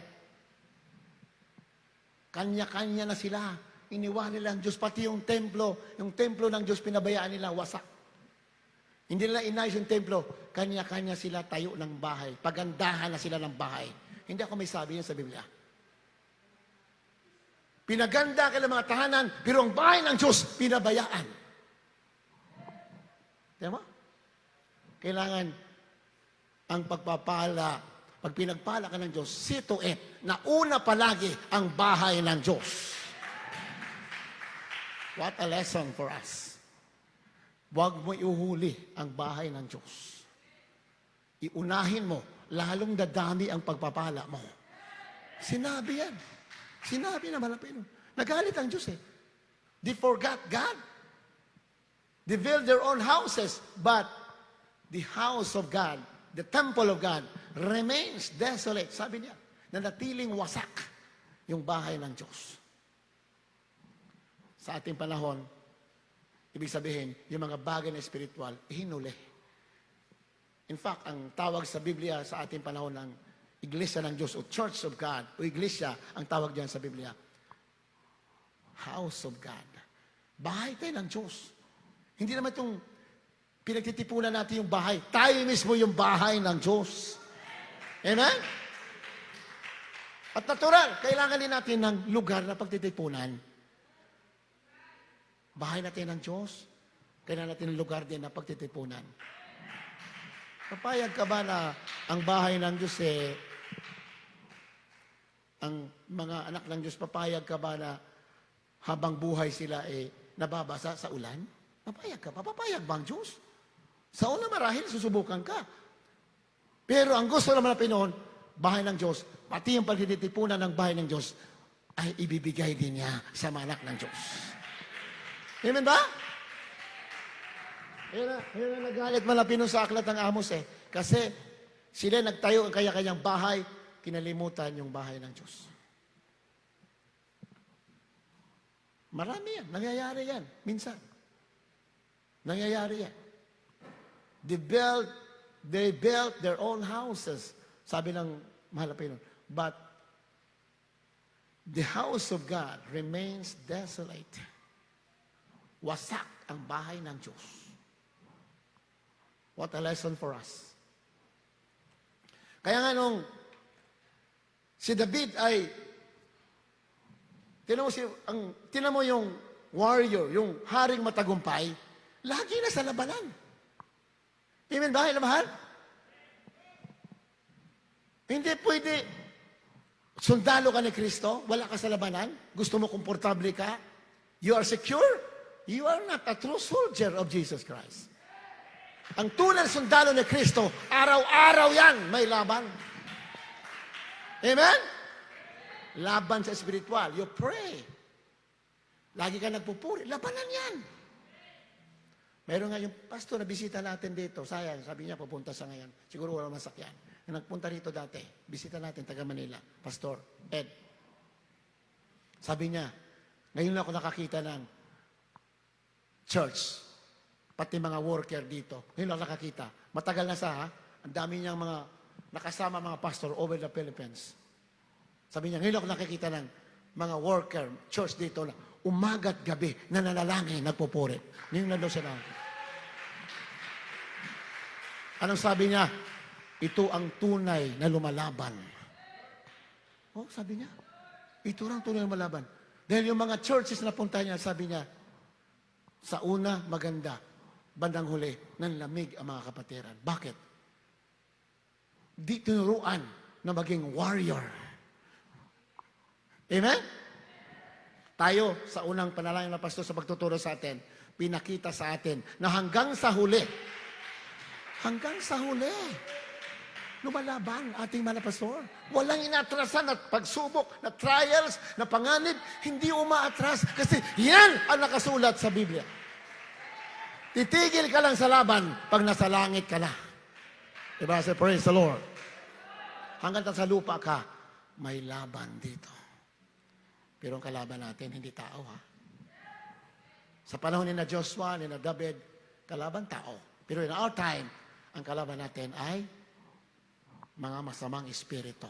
Speaker 1: Kanya-kanya na sila. Iniwan nila ang Diyos, pati yung templo ng Diyos pinabayaan nila, wasak. Hindi nila inayos yung templo, kanya-kanya sila tayo ng bahay. Pagandahan na sila ng bahay. Hindi ako may sabi yan sa Biblia. Pinaganda ka ng mga tahanan, pero ang bahay ng Diyos, pinabayaan. Tama? Kailangan ang pagpapala, pag pinagpala ka ng Diyos, see to it, na una palagi ang bahay ng Diyos. What a lesson for us. Huwag mo iuhuli ang bahay ng Diyos. Iunahin mo, lalong dadami ang pagpapala mo. Sinabi yan. Sinabi naman ang Pino. Nagalit ang Diyos eh. They forgot God. They built their own houses, but the house of God, the temple of God, remains desolate. Sabi niya, nanatiling wasak yung bahay ng Diyos. Sa ating panahon, ibig sabihin, yung mga bagay na spiritual, hinuli. In fact, ang tawag sa Biblia sa ating panahon ng Iglesia ng Diyos o Church of God o Iglesia, ang tawag diyan sa Biblia, House of God. Bahay tayo ng Diyos. Hindi naman itong pinagtitipunan natin yung bahay. Tayo mismo yung bahay ng Diyos. Amen? At natural, kailangan din natin ng lugar na pagtitipunan. Bahay natin ng Diyos, kailangan natin ng lugar din na pagtitipunan. Papayag ka ba na ang bahay ng Diyos ang mga anak ng Diyos, papayag ka ba na habang buhay sila nababasa sa ulan? Papayag ka pa? Papayag ba ang Diyos? Sa una marahil, susubukan ka. Pero ang gusto naman na Pinoon, bahay ng Diyos, pati yung pagtitipunan ng bahay ng Diyos, ay ibibigay din niya sa mga anak ng Diyos. Amen ba? Yun ang nagalit malapino sa aklat ng Amos Kasi sila nagtayo ang kanya-kanyang bahay, kinalimutan yung bahay ng Diyos. Marami yan. Nangyayari yan. Minsan. Nangyayari yan. They built their own houses. Sabi ng mahal na Pinoy. But the house of God remains desolate. Wasak ang bahay ng Diyos. What a lesson for us. Kaya nga nung si David ay, tinan mo yung warrior, yung haring matagumpay, lagi na sa labanan. Amen ba, mahal? Hindi pwede, sundalo ka ni Kristo, wala ka sa labanan, gusto mo komportable ka, you are secure, you are not a true soldier of Jesus Christ. Ang tunay sundalo ni Kristo, araw-araw yan, may laban. Amen? Laban sa spiritual. You pray. Lagi ka nagpupuri. Labanan yan. Meron nga yung pastor na bisita natin dito. Sayang, sabi niya, pupunta sa ngayon. Siguro wala masakyan. Yung nagpunta rito dati, bisita natin, taga Manila. Pastor Ed. Sabi niya, ngayon lang ako nakakita ng church. Pati mga worker dito. Ngayon lang nakakita. Matagal na ang dami niyang mga nakasama mga pastor over the Philippines. Sabi niya, ngayon ako nakikita ng mga worker, church dito na umaga't gabi na nanalangin, nagpupuri. Ngayon lang daw siya lang. Anong sabi niya? Ito ang tunay na lumalaban. Oh, sabi niya. Ito ang tunay na lumalaban. Dahil yung mga churches na punta niya, sabi niya, sa una, maganda. Bandang huli, nanlamig ang mga kapatiran. Bakit? Di tinuruan na maging warrior. Amen? Tayo, sa unang panalangin ng pastor sa pagtuturo sa atin, pinakita sa atin na hanggang sa huli, hanggang sa huli. Lumalaban ating mga pastor. Walang inatrasan at pagsubok, na trials, na panganib, hindi umaatras. Kasi yan ang nakasulat sa Biblia. Titigil ka lang sa laban pag nasa langit ka na. Diba? Say, praise the Lord. Hanggang sa lupa ka, may laban dito. Pero ang kalaban natin, hindi tao ha. Sa panahon ni na Joshua, ni na David, kalaban tao. Pero in our time, ang kalaban natin ay mga masamang espiritu.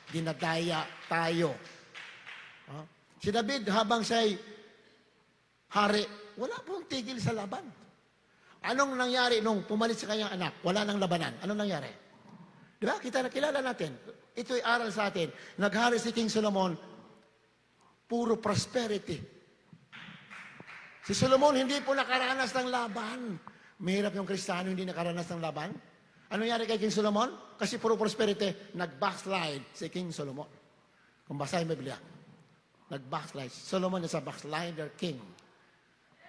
Speaker 1: Dinadaya tayo. Si David, habang siya'y hari, wala pong tigil sa laban. Anong nangyari nung pumalit sa kanyang anak? Wala nang labanan. Anong nangyari? Di ba? Kilala natin. Ito'y aral sa atin. Naghari si King Solomon, puro prosperity. Si Solomon hindi po nakaranas ng laban. Mahirap yung Kristiyano hindi nakaranas ng laban. Ano nangyari kay King Solomon? Kasi puro prosperity, nag-backslide si King Solomon. Kung basahin mo Biblia, nag-backslide. Solomon is a backslider king.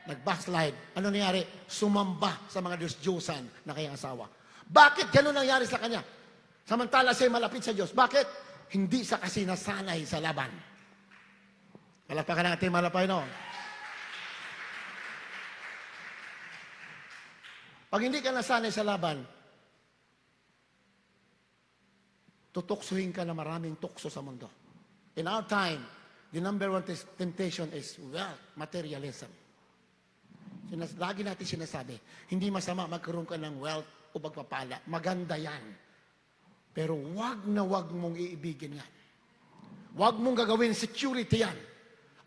Speaker 1: Nag-backslide. Ano nangyari? Sumamba sa mga Diyos-Diyosan na kanyang asawa. Bakit ganun nangyari sa kanya? Samantala siya'y malapit sa Diyos. Bakit? Hindi sa kasi nasanay sa laban. Palapakan natin malapay no. Pag hindi ka nasanay sa laban, tutuksuhin ka na maraming tukso sa mundo. In our time, the number one temptation is wealth, materialism. Lagi natin sinasabi, hindi masama magkaroon ka ng wealth o pagpapala. Maganda yan. Pero wag na wag mong iibigin yan. Wag mong gagawin security yan.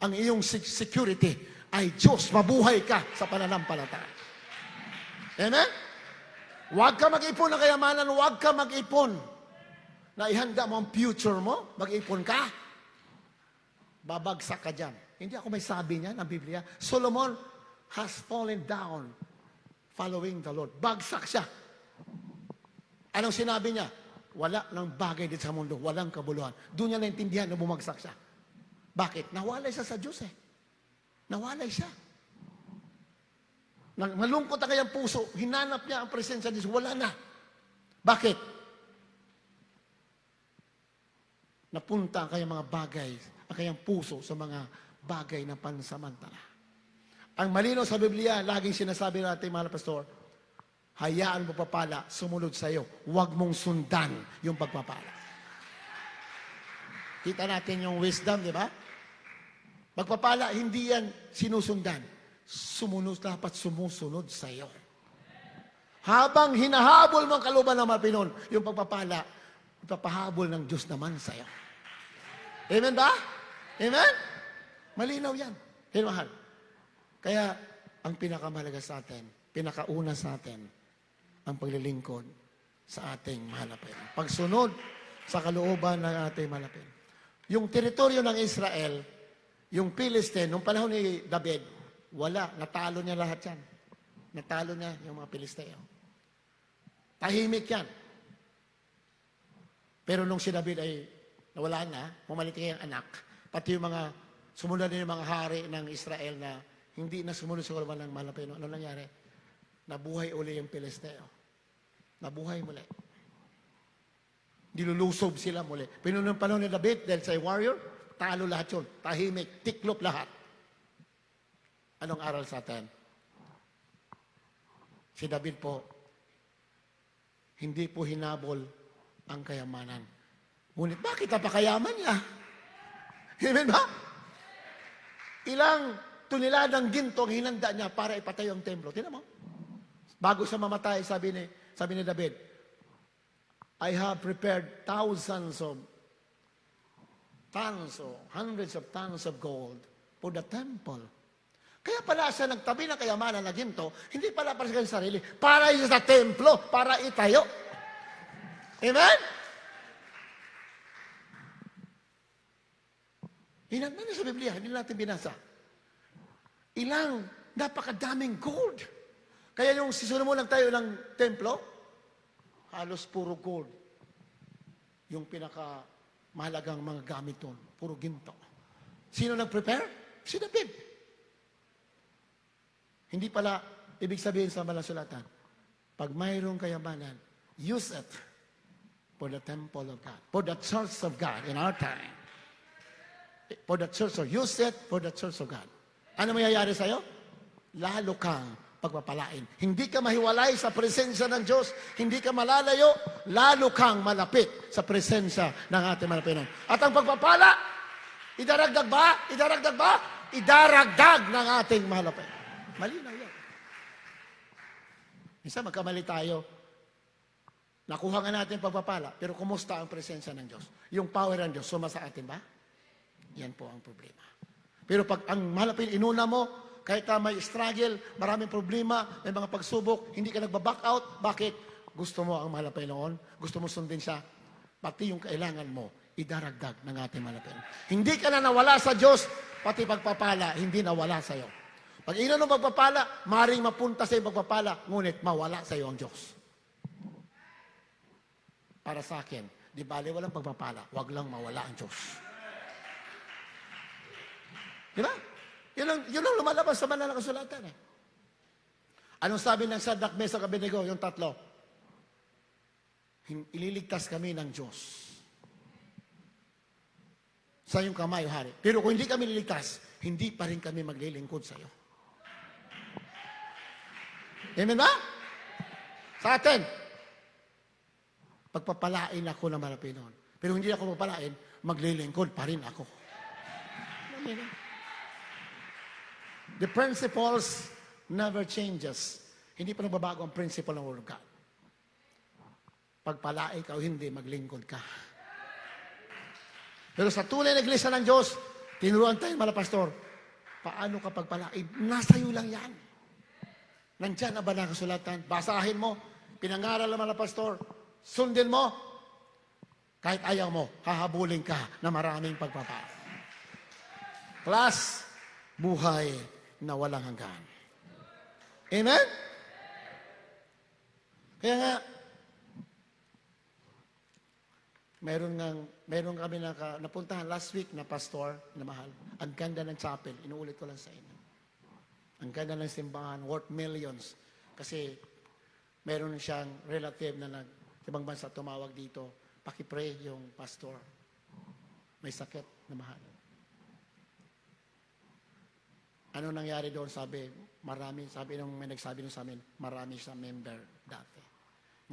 Speaker 1: Ang iyong security ay Diyos, mabuhay ka sa pananampalataya. Amen? Wag ka mag-ipon ng kayamanan, wag ka mag-ipon na ihanda mo ang future mo, mag-ipon ka. Babagsak ka dyan. Hindi ako may sabi niya ng Biblia. Solomon has fallen down following the Lord. Bagsak siya. Anong sinabi niya? Wala ng bagay dito sa mundo. Walang kabuluhan. Doon niya naintindihan na bumagsak siya. Bakit? Nawalay siya sa Diyos eh. Nawalay siya. Malungkot ang kanyang puso. Hinanap niya ang presensya ng Diyos. Wala na. Bakit? Napunta ang kanyang mga bagay, ang kanyang puso sa mga bagay na pansamantala. Ang malinaw sa Biblia, laging sinasabi natin, mga pastor, hayaan mo papala, sumunod sa iyo. Huwag mong sundan yung pagpapala. Kita natin yung wisdom, di ba? Pagpapala, hindi yan sinusundan. Dapat sumusunod sa iyo. Habang hinahabol mo ang kaluban ng mapinon, yung pagpapala, ipapahabol ng Diyos naman sa iyo. Amen ba? Amen? Malinaw yan. Mahal. Kaya, ang pinakamahalaga sa atin, pinakauna sa atin, ang paglilingkod sa ating mahal na Panginoon. Pagsunod sa kalooban ng ating mahal na Panginoon. Yung teritoryo ng Israel, yung Philistine, nung panahon ni David, wala, natalo niya lahat yan. Natalo niya yung mga Pilisteo. Tahimik yan. Pero nung si David ay nawala na, mamalitin ang anak, pati yung mga, sumunod na yung mga hari ng Israel na hindi na sumunod sa kalooban ng mahal na Panginoon. Ano nangyari? Nabuhay uli yung Pilisteo. Nabuhay muli. Dilulusob sila muli. Pero nung panahon ni David, dahil sa warrior, talo lahat yun. Tahimik, tiklop lahat. Anong aral sa atin? Si David po, hindi po hinabol ang kayamanan. Ngunit bakit napakayaman niya? Amen ba? Ilang tuniladang ginto ang hinanda niya para ipatayo ang templo. Tingnan mo. Bago siya mamatay, sabi ni David, I have prepared hundreds of tons of gold for the temple. Kaya pala siya nagtabi ng kayamanan na ginto, hindi pala para sa kanyang sarili, para sa templo, para itayo. Amen? Hinandan sa Biblia, hindi natin binasa. Ilang napakadaming gold. Kaya yung si Solomon nagtayo ng templo, halos puro gold. Yung pinaka mahalagang mga gamit doon, puro ginto. Sino nag-prepare? Si David. Hindi pala ibig sabihin sa Malang Sulatan, Pag mayroong kayamanan, use it for the temple of God, for the church of God in our time. For the church of, use it for the church of God. Ano mangyayari sa'yo? Lalo kang pagpapalain. Hindi ka mahiwalay sa presensya ng Diyos. Hindi ka malalayo. Lalo kang malapit sa presensya ng ating mga Pinoy. At ang pagpapala, idaragdag ba? Idaragdag ba? Idaragdag ng ating mahal na Pinoy. Malinaw yan. Minsan magkamali tayo. Nakuha nga natin pagpapala, pero kumusta ang presensya ng Diyos? Yung power ng Diyos, suma sa atin ba? Yan po ang problema. Pero pag ang malapit inuna mo, kahit may struggle, maraming problema, may mga pagsubok, hindi ka nagbaback out, bakit? Gusto mo ang malapit noon? Gusto mo sundin siya? Pati yung kailangan mo, idaragdag ng ating malapit. Hindi ka na nawala sa Diyos, pati pagpapala, hindi nawala sa iyo. Pag ino ng pagpapala, maring mapunta sa iyong pagpapala, ngunit mawala sa iyo ang Diyos. Para sa akin, di bali walang pagpapala, wag lang mawala ang Diyos. Di ba? Yun ang lumalabas sa banal na kasulatan. Anong sabi ng Sadak, Mesa, Abednego, yung tatlo? Ililigtas kami ng Diyos. Sa iyong kamay, O Hari. Pero kung hindi kami liligtas, hindi pa rin kami maglilingkod sa iyo. Amen ba? Sa atin, pagpapalain ako ng mga Pinoon. Pero hindi ako pagpapalain, maglilingkod pa rin ako. Amen. The principles never changes. Hindi pa nagbabago ang principle ng Word of God. Pagpalain ka o hindi, maglingkod ka. Pero sa tunay na iglesia ng Diyos, tinuruan tayo mga pastor, paano ka pagpalain? Nasa iyo lang yan. Nandiyan na ba na kasulatan? Basahin mo, pinangaral ng mga pastor, sundin mo, kahit ayaw mo, hahabulin ka na maraming pagpapala. Class, buhay na walang hanggan. Amen? Kaya nga, meron kami napuntahan last week na pastor na mahal. Ang ganda ng chapel, inuulit ko lang sa inyo. Ang ganda ng simbahan, worth millions. Kasi meron siyang relative na ibang bansa tumawag dito, pakipray yung pastor. May sakit na mahal. Ano nangyari doon? Sabi nung may nagsabi nung sa amin, marami siyang member dati.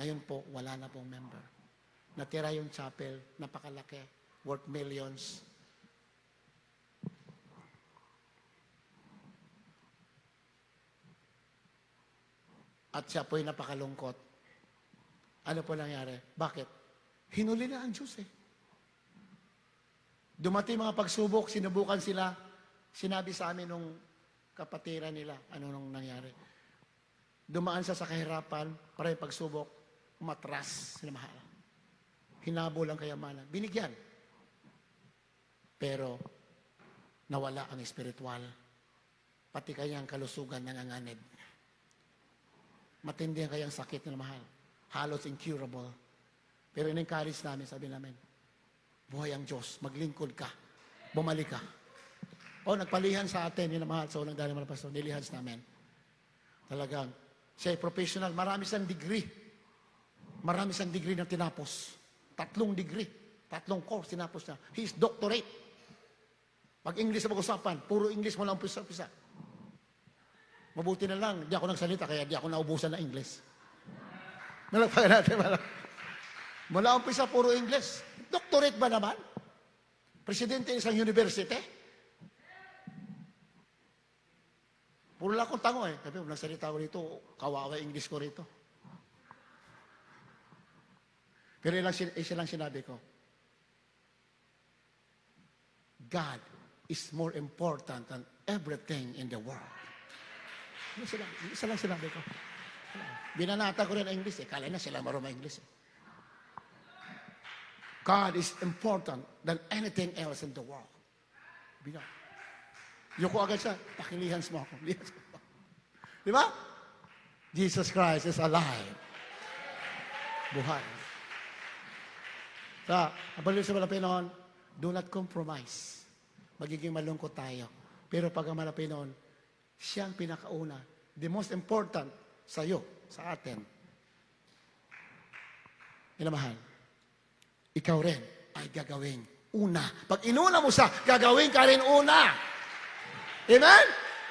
Speaker 1: Ngayon po, wala na pong member. Natira yung chapel, napakalaki, worth millions. At siya po'y napakalungkot. Ano po nangyari? Bakit? Hinuli na ang Diyos eh. Dumating mga pagsubok, sinubukan sila. Sinabi sa amin nung kapatiran nila, ano nung nangyari. Dumaan siya sa kahirapan, para yung pagsubok, umatras, sinamahal. Hinabol ang kayamanan. Binigyan. Pero, nawala ang espiritual. Pati kanyang kalusugan nanganganib. Matindi ang kayang sakit na mahal. Halos incurable. Pero in-encourage namin, sabi namin, buhay ang Diyos, maglingkod ka, bumalik ka. O, nagpalihan sa atin, yun ang mahal sa unang dali mga pastor, nilihans namin. Talagang, siya ay professional, marami siyang degree. Marami siyang degree na tinapos. 3 degree, 3 course tinapos niya. He is doctorate. Pag English na pag-usapan, puro English mo lang umpisa-umpisa. Mabuti na lang, di ako nagsalita, kaya di ako naubusan ng English. Nalagpagan natin, mula umpisa, puro English. Doctorate ba naman? Presidente ng isang university? Puro lang akong tango eh. Sabi, nagsalita ko rito, kawawa English ko rito. Pero isa lang sinabi ko, God is more important than everything in the world. Isa lang sinabi ko. Binanata ko rin ang English eh. Kala na sila marunong English eh. God is important than anything else in the world. Yuko agad siya, pakilihans mo ako. Di ba? Jesus Christ is alive. Buhay. Abalik sa Malapinon, do not compromise. Magiging malungkot tayo. Pero pag ang Malapinon, siyang pinakauna. The most important sa iyo, sa atin, Minamahal, ikaw rin ay gagawing una. Pag inuna mo siya, gagawin ka rin una. Amen?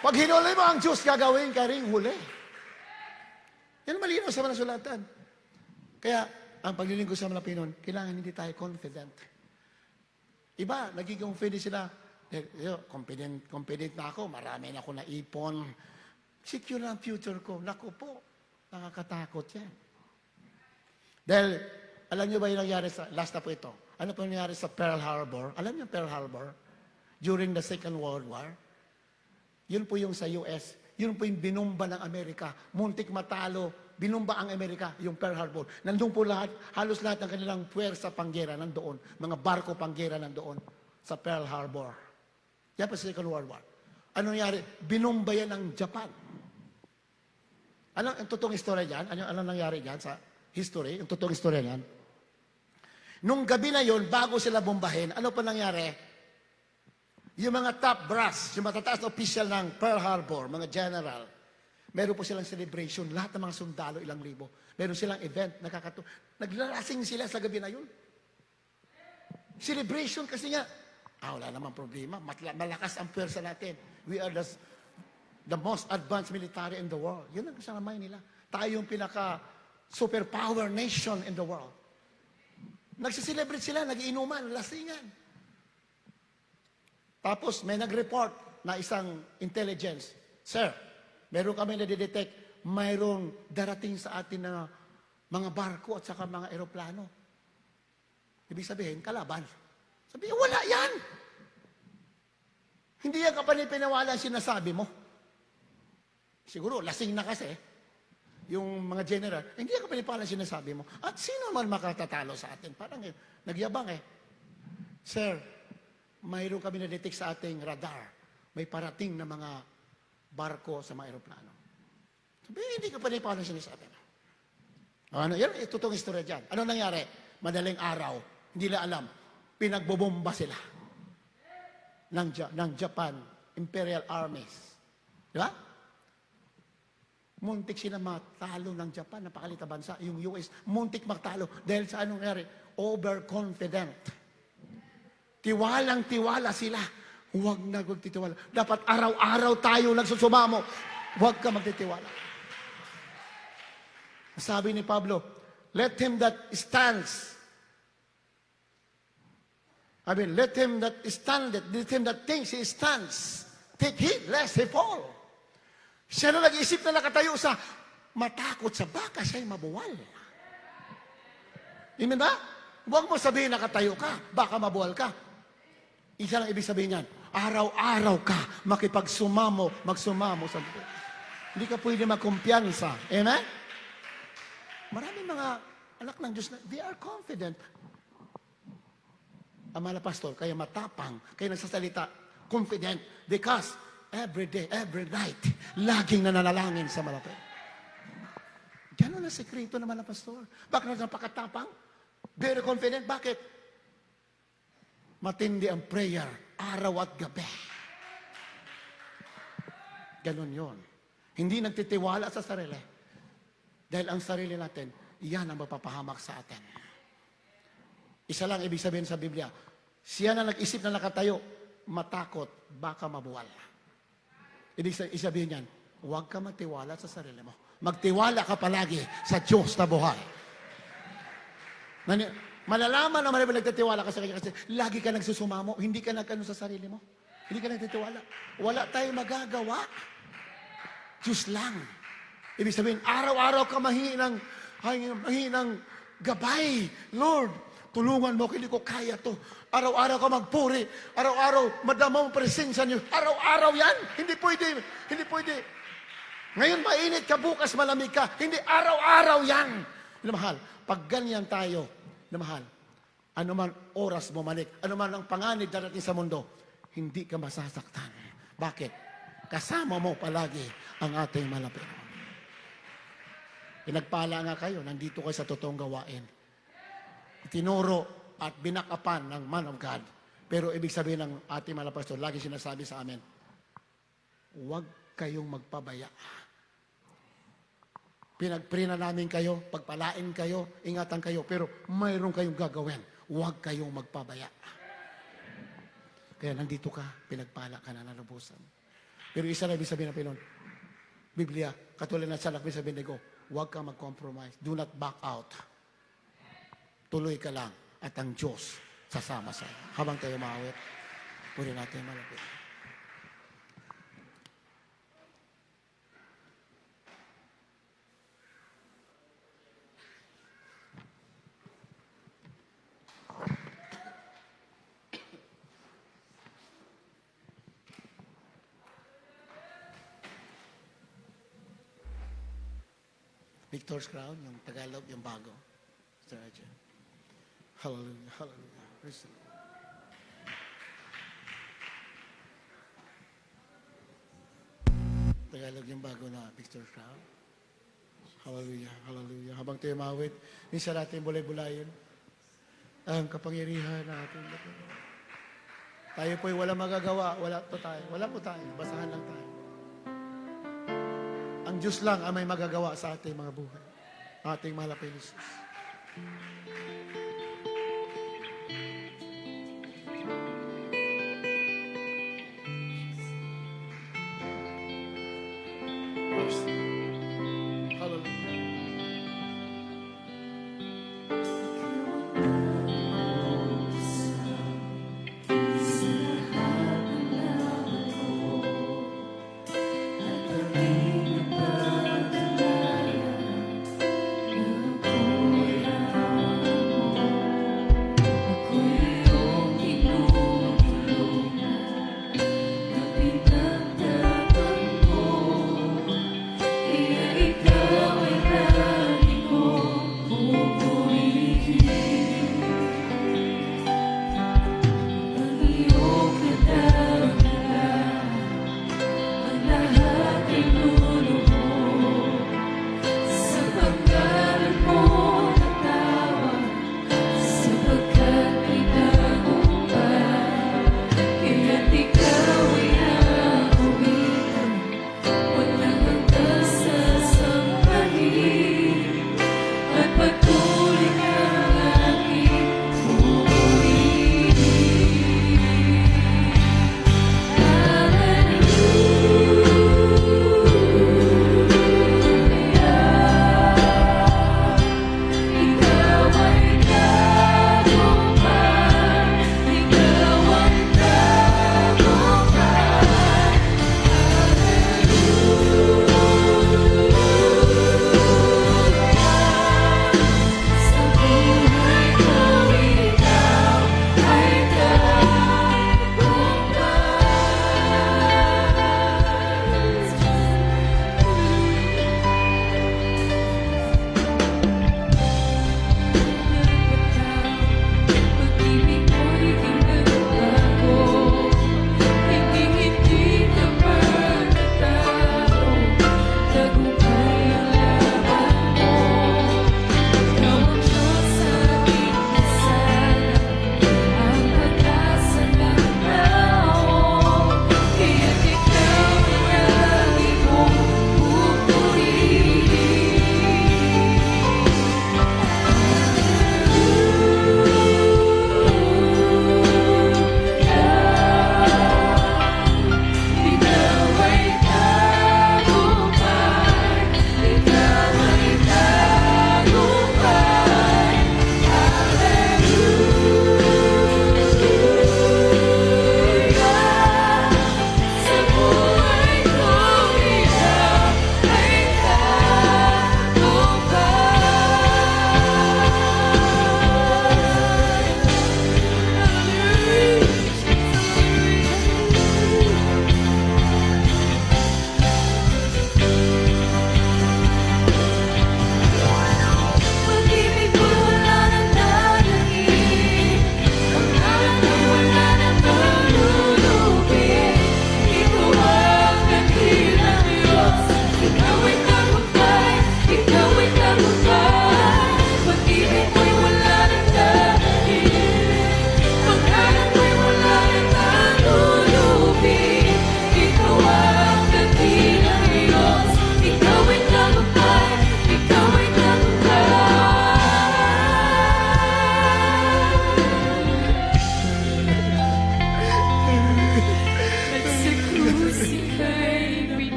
Speaker 1: Pag hinuli mo ang Diyos, gagawin ka rin huli. Yan malinaw sa mga sulatan. Kaya, ang paglilingkod sa mga Pinoy, kailangan hindi tayo confident. Iba, nagiging confident sila. Confident na ako, marami na ako naipon. Secure na ang future ko. Naku po, nakakatakot yan. Dahil, alam niyo ba yung nangyari sa, last na po ito, ano po nangyari sa Pearl Harbor? Alam niyo Pearl Harbor? During the Second World War? Yun po yung sa US. Yun po yung binumba ng Amerika. Muntik matalo. Binumba ang Amerika, yung Pearl Harbor. Nandun po lahat, halos lahat ng kanilang puwersa panggera nandoon. Mga barko panggera nandoon sa Pearl Harbor. Yan pa sa Second World War. Ano nangyari? Binumba yan ng Japan. Ano ang totoong istorya dyan? Ano nangyari dyan sa history? Ang totoong istorya dyan? Nung gabi na yon, bago sila bombahin, ano pa nangyari? Yung mga top brass, yung matataas na official ng Pearl Harbor, mga general, meron po silang celebration, lahat ng mga sundalo, ilang libo. Meron silang event, naglalasing sila sa gabi na yun. Celebration kasi nga, wala namang problema, malakas ang pwersa natin. We are the most advanced military in the world. Yun ang kasamay nila. Tayo yung pinaka superpower nation in the world. Nagsiselebrate sila, nagiinuman, lasingan. Tapos may nag-report na isang intelligence, Sir, meron kami na-detect, mayroong darating sa atin na mga barko at saka mga eroplano. Ibig sabihin, kalaban. Sabi, wala yan. Hindi yan kapanipinawala ang sinasabi mo. Siguro, lasing na kasi. Yung mga general, hindi yan kapanipinawala ang sinasabi mo. At sino man makatatalo sa atin? Parang nagyabang Sir, mayroon kami na-detect sa ating radar. May parating na mga barko sa mga aeroplano. Sabi, hindi ka panipala sinasabi mo. Ano, yan, itutong istorya dyan. Ano nangyari? Madaling araw, hindi na alam, pinagbobomba sila ng Japan Imperial Armies. Di ba? Muntik sila matalo ng Japan, napakalita bansa, yung US, muntik magtalo. Dahil sa anong nangyari? Overconfident. Tiwalang-tiwala sila. Huwag na magtitiwala. Dapat araw-araw tayo nagsusumamo. Huwag ka magtitiwala. Sabi ni Pablo, let him that stands. Let him that thinks he stands, take heed lest he fall. Siya na nag-iisip na nakatayo sa matakot sa baka siya'y mabuwal. Amen ba? Huwag mo sabihin nakatayo ka, baka mabuwal ka. Isa lang ibig sabihin yan, araw-araw ka magsumamo sa Diyos. Hindi ka pwede magkumpiyansa. Amen? Maraming mga anak ng Diyos na, they are confident. Ang mga pastor, kaya matapang, kaya nagsasalita, confident, because every day, every night, laging nananalangin sa malapit. Gano'n ang sekreto ng mga pastor. Bakit napakatapang? Very confident. Bakit? Matindi ang prayer, araw at gabi. Ganon yon. Hindi nagtitiwala sa sarili. Dahil ang sarili natin, yan ang mapapahamak sa atin. Isa lang ibig sabihin sa Biblia, siya na nag-isip na nakatayo, matakot, baka mabuwal. Ibig sabihin yan, huwag ka magtiwala sa sarili mo. Magtiwala ka palagi sa Diyos na buhay. Malalaman na marami nagtitiwala ka sa kanya kasi lagi ka nagsusumamo, hindi ka nagkano sa sarili mo. Hindi ka nagtitiwala. Wala tayong magagawa. Diyos lang. Ibig sabihin, araw-araw ka mahingi ng gabay. Lord, tulungan mo, hindi ko kaya to. Araw-araw ka magpuri. Araw-araw, madama ang presensya niyo. Araw-araw yan. Hindi pwede. Hindi pwede. Ngayon mainit ka, bukas malamig ka. Hindi araw-araw yan. Mahal, pag ganyan tayo, mahal, anuman oras bumalik, anuman ang panganib darating sa mundo, hindi ka masasaktan. Bakit? Kasama mo palagi ang ating malapit. Pinagpala nga kayo, nandito kayo sa totoong gawain. Tinuro at binakapan ng man of God. Pero ibig sabihin ng ating mga pastor, lagi sinasabi sa amin, huwag kayong magpabaya. Pinag-pray na namin kayo, pagpalain kayo, ingatan kayo, pero mayroon kayong gagawin. Huwag kayong magpabaya. Kaya nandito ka, pinagpala ka na nalubusan. Pero isa na ibig sabihin ng Panginoon, Biblia, katulad na sa lakmi sa Abednego, huwag kang mag-compromise. Do not back out. Tuloy ka lang at ang Diyos sasama sa iyo. Habang tayo maawit, puri natin malapit. Victor's Crown, yung Tagalog, yung bago. Mr. Roger. Hallelujah, hallelujah. Praise the Lord. Tagalog yung bago na Victor's Crown. Hallelujah, hallelujah. Habang tayo mawit, minsan natin bulay-bulayin ang kapangyarihan natin. Tayo po'y wala magagawa, wala po tayo. Wala po tayo, basahan lang tayo. Ang Diyos lang ang may magagawa sa ating mga buhay. Ating mahal na Panginoon Jesus. Hallelujah.
Speaker 4: Hallelujah.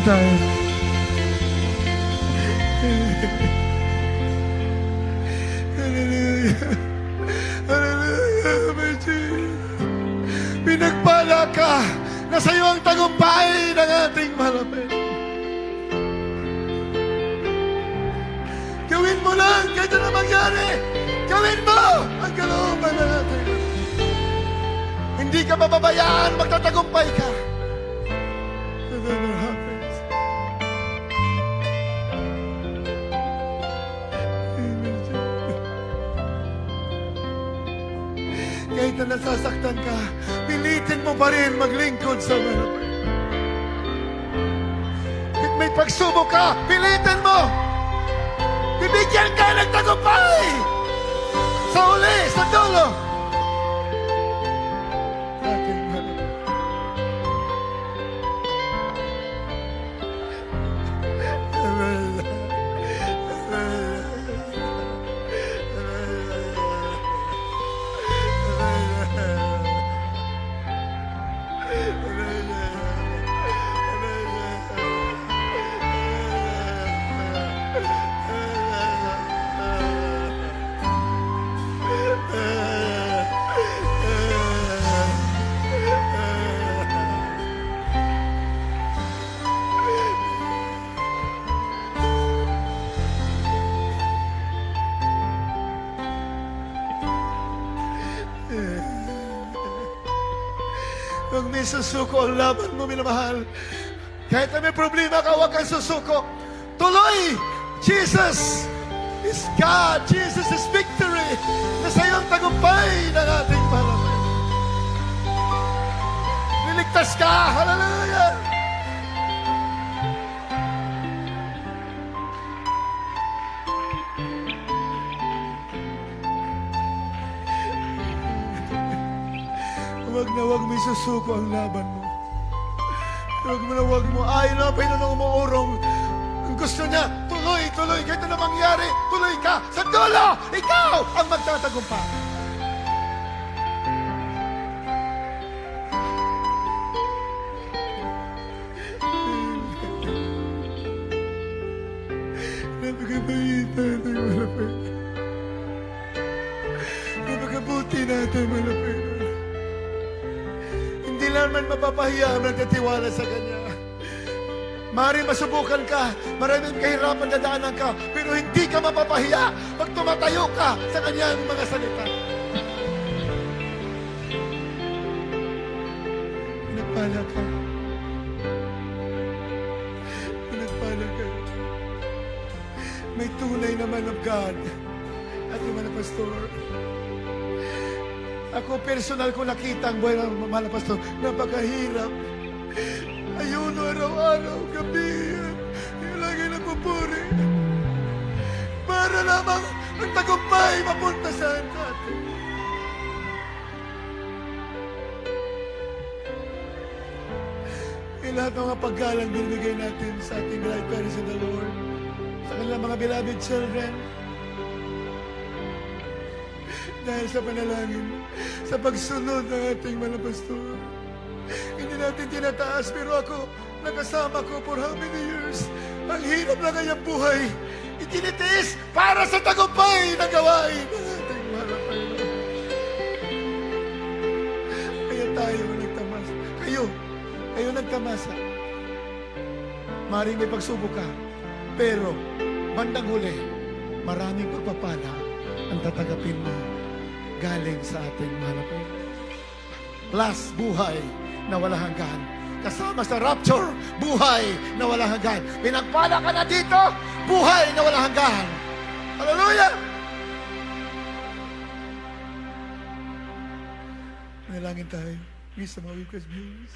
Speaker 1: tayo. Hallelujah. Hallelujah, my Jesus. Pinagpala ka na sa iyo ang tagumpay ng ating malapit. Gawin mo lang kahit ano mangyari. Gawin mo ang kalooban na natin. Hindi ka mababayaan, magtatagumpay ka. Whatever happens. Amen. Kahit na nasasaktan ka, pilitin mo pa rin maglingkod sa malapit. Kahit may pagsubok ka, pilitin mo. Bibigyan ka ng tagumpay! Sa uli, sa dulo! Ating malapit. Huwag may susuko ang laban mo, minamahal. Kahit na may problema ka, huwag kang susuko. Tuloy! Jesus is God. Jesus is victory. Nasa iyo ang tagumpay ng ating malapit. Niligtas ka. Hallelujah! Huwag may susuko ang laban mo. Huwag mo. Ayaw na Panginoon umuurong. Ang gusto niya, tuloy. Kahit na mangyari, tuloy ka. Sa dulo, ikaw ang magtatagumpay. Napakabait natin malapit. Napakabuti natin malapit. Hindi naman mapapahiya ang nagtitiwala sa Kanya. Maaaring masubukan ka, maraming kahirapan dadaanan ka, pero hindi ka mapapahiya pag tumatayo ka sa Kanyang mga salita. Pinagpala ka. Pinagpala ka. May tunay na man of God at yung mga pastor. Ako personal ko nakita ang buhay ng mga pastor. Napakahirap. Ayuno araw-araw, gabi. Lagi nagpupuri. Para lamang ang tagumpay mapunta sa atin. Lahat ng mga paggalang binibigay natin sa ating beloved parents in the Lord. Sa kanilang mga beloved children. Dahil sa panalangin, sa pagsunod ng ating mga pastor. Hindi natin tinataas, pero ako, nakasama ko for how many years? Ang hirap na kanyang buhay. Itinitiis para sa tagumpay na gawain ng ating mga Panginoon. Kaya tayo nagtamasa. Kayo nagtamasa. Maring may pagsubok ka, pero bandang huli, maraming pagpapala ang tatagapin mo galing sa ating mahal na Panginoon. Plus, buhay na walang hanggan. Kasama sa rapture, buhay na walang hanggan. Pinagpala ka na dito, buhay na walang hanggan. Hallelujah! Nalangin tayo. Please, sa mga request viewers.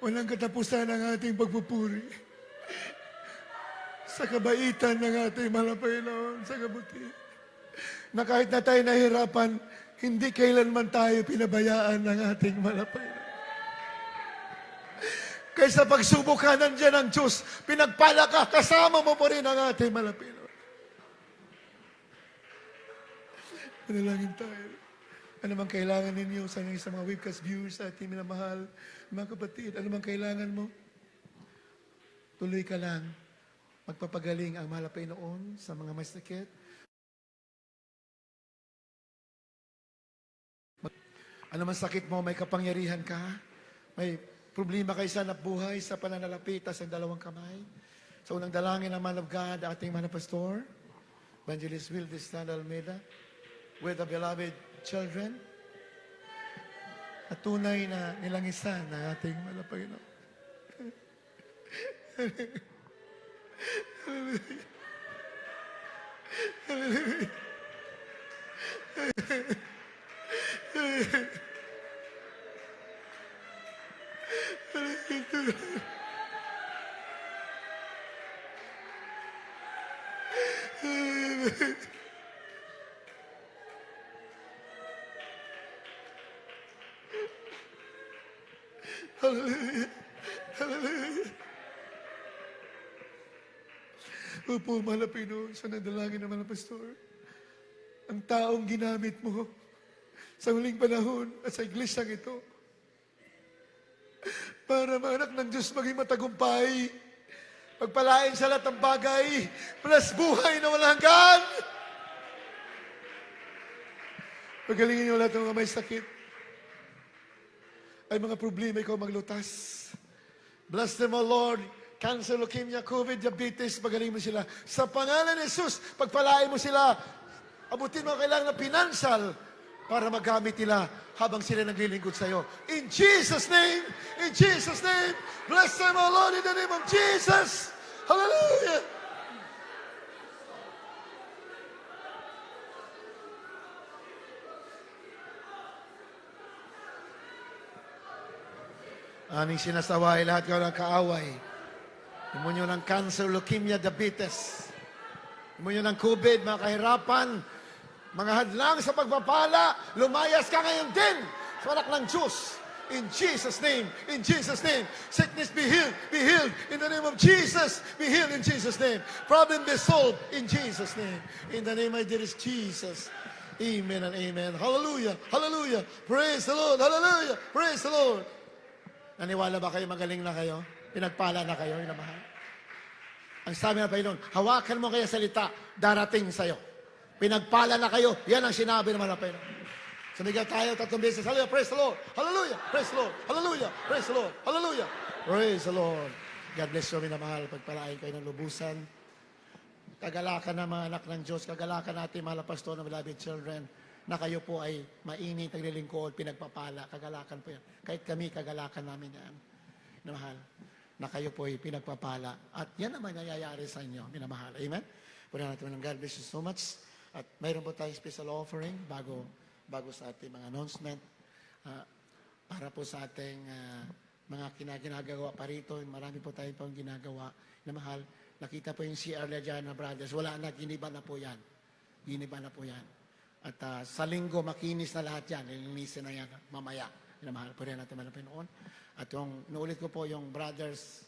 Speaker 1: Walang katapusan ang ating pagpupuri. Sa kabaitan ng ating mahal na Panginoon, sa kabuti. Na kahit na tayo nahihirapan, hindi kailanman tayo pinabayaan ng ating mahal na Panginoon. Kaysa pagsubok ka, nandiyan ang Diyos, pinagpala ka, kasama mo pa rin ang ating mahal na Panginoon. Manalangin tayo. Ano mang kailangan ninyo sa mga webcast viewers sa ating minamahal, mga kapatid, ano mang kailangan mo, tuloy ka lang. Magpapagaling ang mahal na Panginoon sa mga may sakit. Ano man sakit mo, may kapangyarihan ka. May problema kayo sa buhay, sa pananalapitas ang dalawang kamay. Sa unang dalangin ng man of God, ating man na pastor, Evangelist Will Destan Almeida, with the beloved children, at tunay na nilangisan ng ating man na Panginoon. Hallelujah. Hallelujah. Opo, mahal na Panginoon, sa nadalangin naman ng pastor, ang taong ginamit mo sa huling panahon at sa iglesyang ito, para mga anak ng Diyos maging matagumpay, pagpalain sa lahat ng bagay, plus buhay na walang hanggan. Pagalingin niyo lahat ng mga may sakit, ay mga problema, ikaw maglutas. Bless them, O Lord. Cancer, leukemia, COVID, diabetes, pagaling mo sila. Sa pangalan ni Jesus, pagpalain mo sila. Abutin mo ang kailangan ng financial para magamit nila habang sila naglilingkod sa iyo. In Jesus' name, bless them, O Lord, in the name of Jesus. Hallelujah. Aming sinasaway lahat kayo ng kaaway. Demonyo ng cancer, leukemia, diabetes. Demonyo ng COVID, mga kahirapan, mga hadlang sa pagpapala, lumayas ka ngayon din sa anak ng Diyos. In Jesus' name, sickness be healed in the name of Jesus, be healed in Jesus' name. Problem be solved in Jesus' name. In the name of dearest Jesus. Amen and amen. Hallelujah, hallelujah. Praise the Lord, hallelujah. Praise the Lord. Naniwala ba kayo, magaling na kayo? Pinagpala na kayo, inamahal? Ang sabi ng Panginoon, hawakan mo kaya salita, darating sa'yo. Pinagpala na kayo, yan ang sinabi ng Panginoon. Sumigaw tayo 3 beses, hallelujah, praise the Lord, hallelujah, praise the Lord, hallelujah, praise the Lord, hallelujah, praise the Lord. God bless you, minamahal, pagpalain kayo ng lubusan. Kagalakan ng mga anak ng Diyos, kagalakan natin mga pastor ng beloved children, na kayo po ay mainit, naglilingkod, pinagpapala, kagalakan po yan. Kahit kami, kagalakan namin yan. Minamahal, na kayo po ay pinagpapala. At yan naman nangyayari sa inyo, minamahal. Amen? Puna natin ng God bless you so much. At mayroon po tayong special offering bago sa ating mga announcement. Para po sa ating mga ginagawa pa rito. Marami po tayong pang ginagawa. Minamahal, nakita po yung CR dyan na brothers. Wala na, giniba na po yan. Giniba na po yan. At sa linggo, makinis na lahat yan. Ilinisin na yan mamaya. Minamahal po rin natin manapin noon. At yung, naulit ko po, yung brothers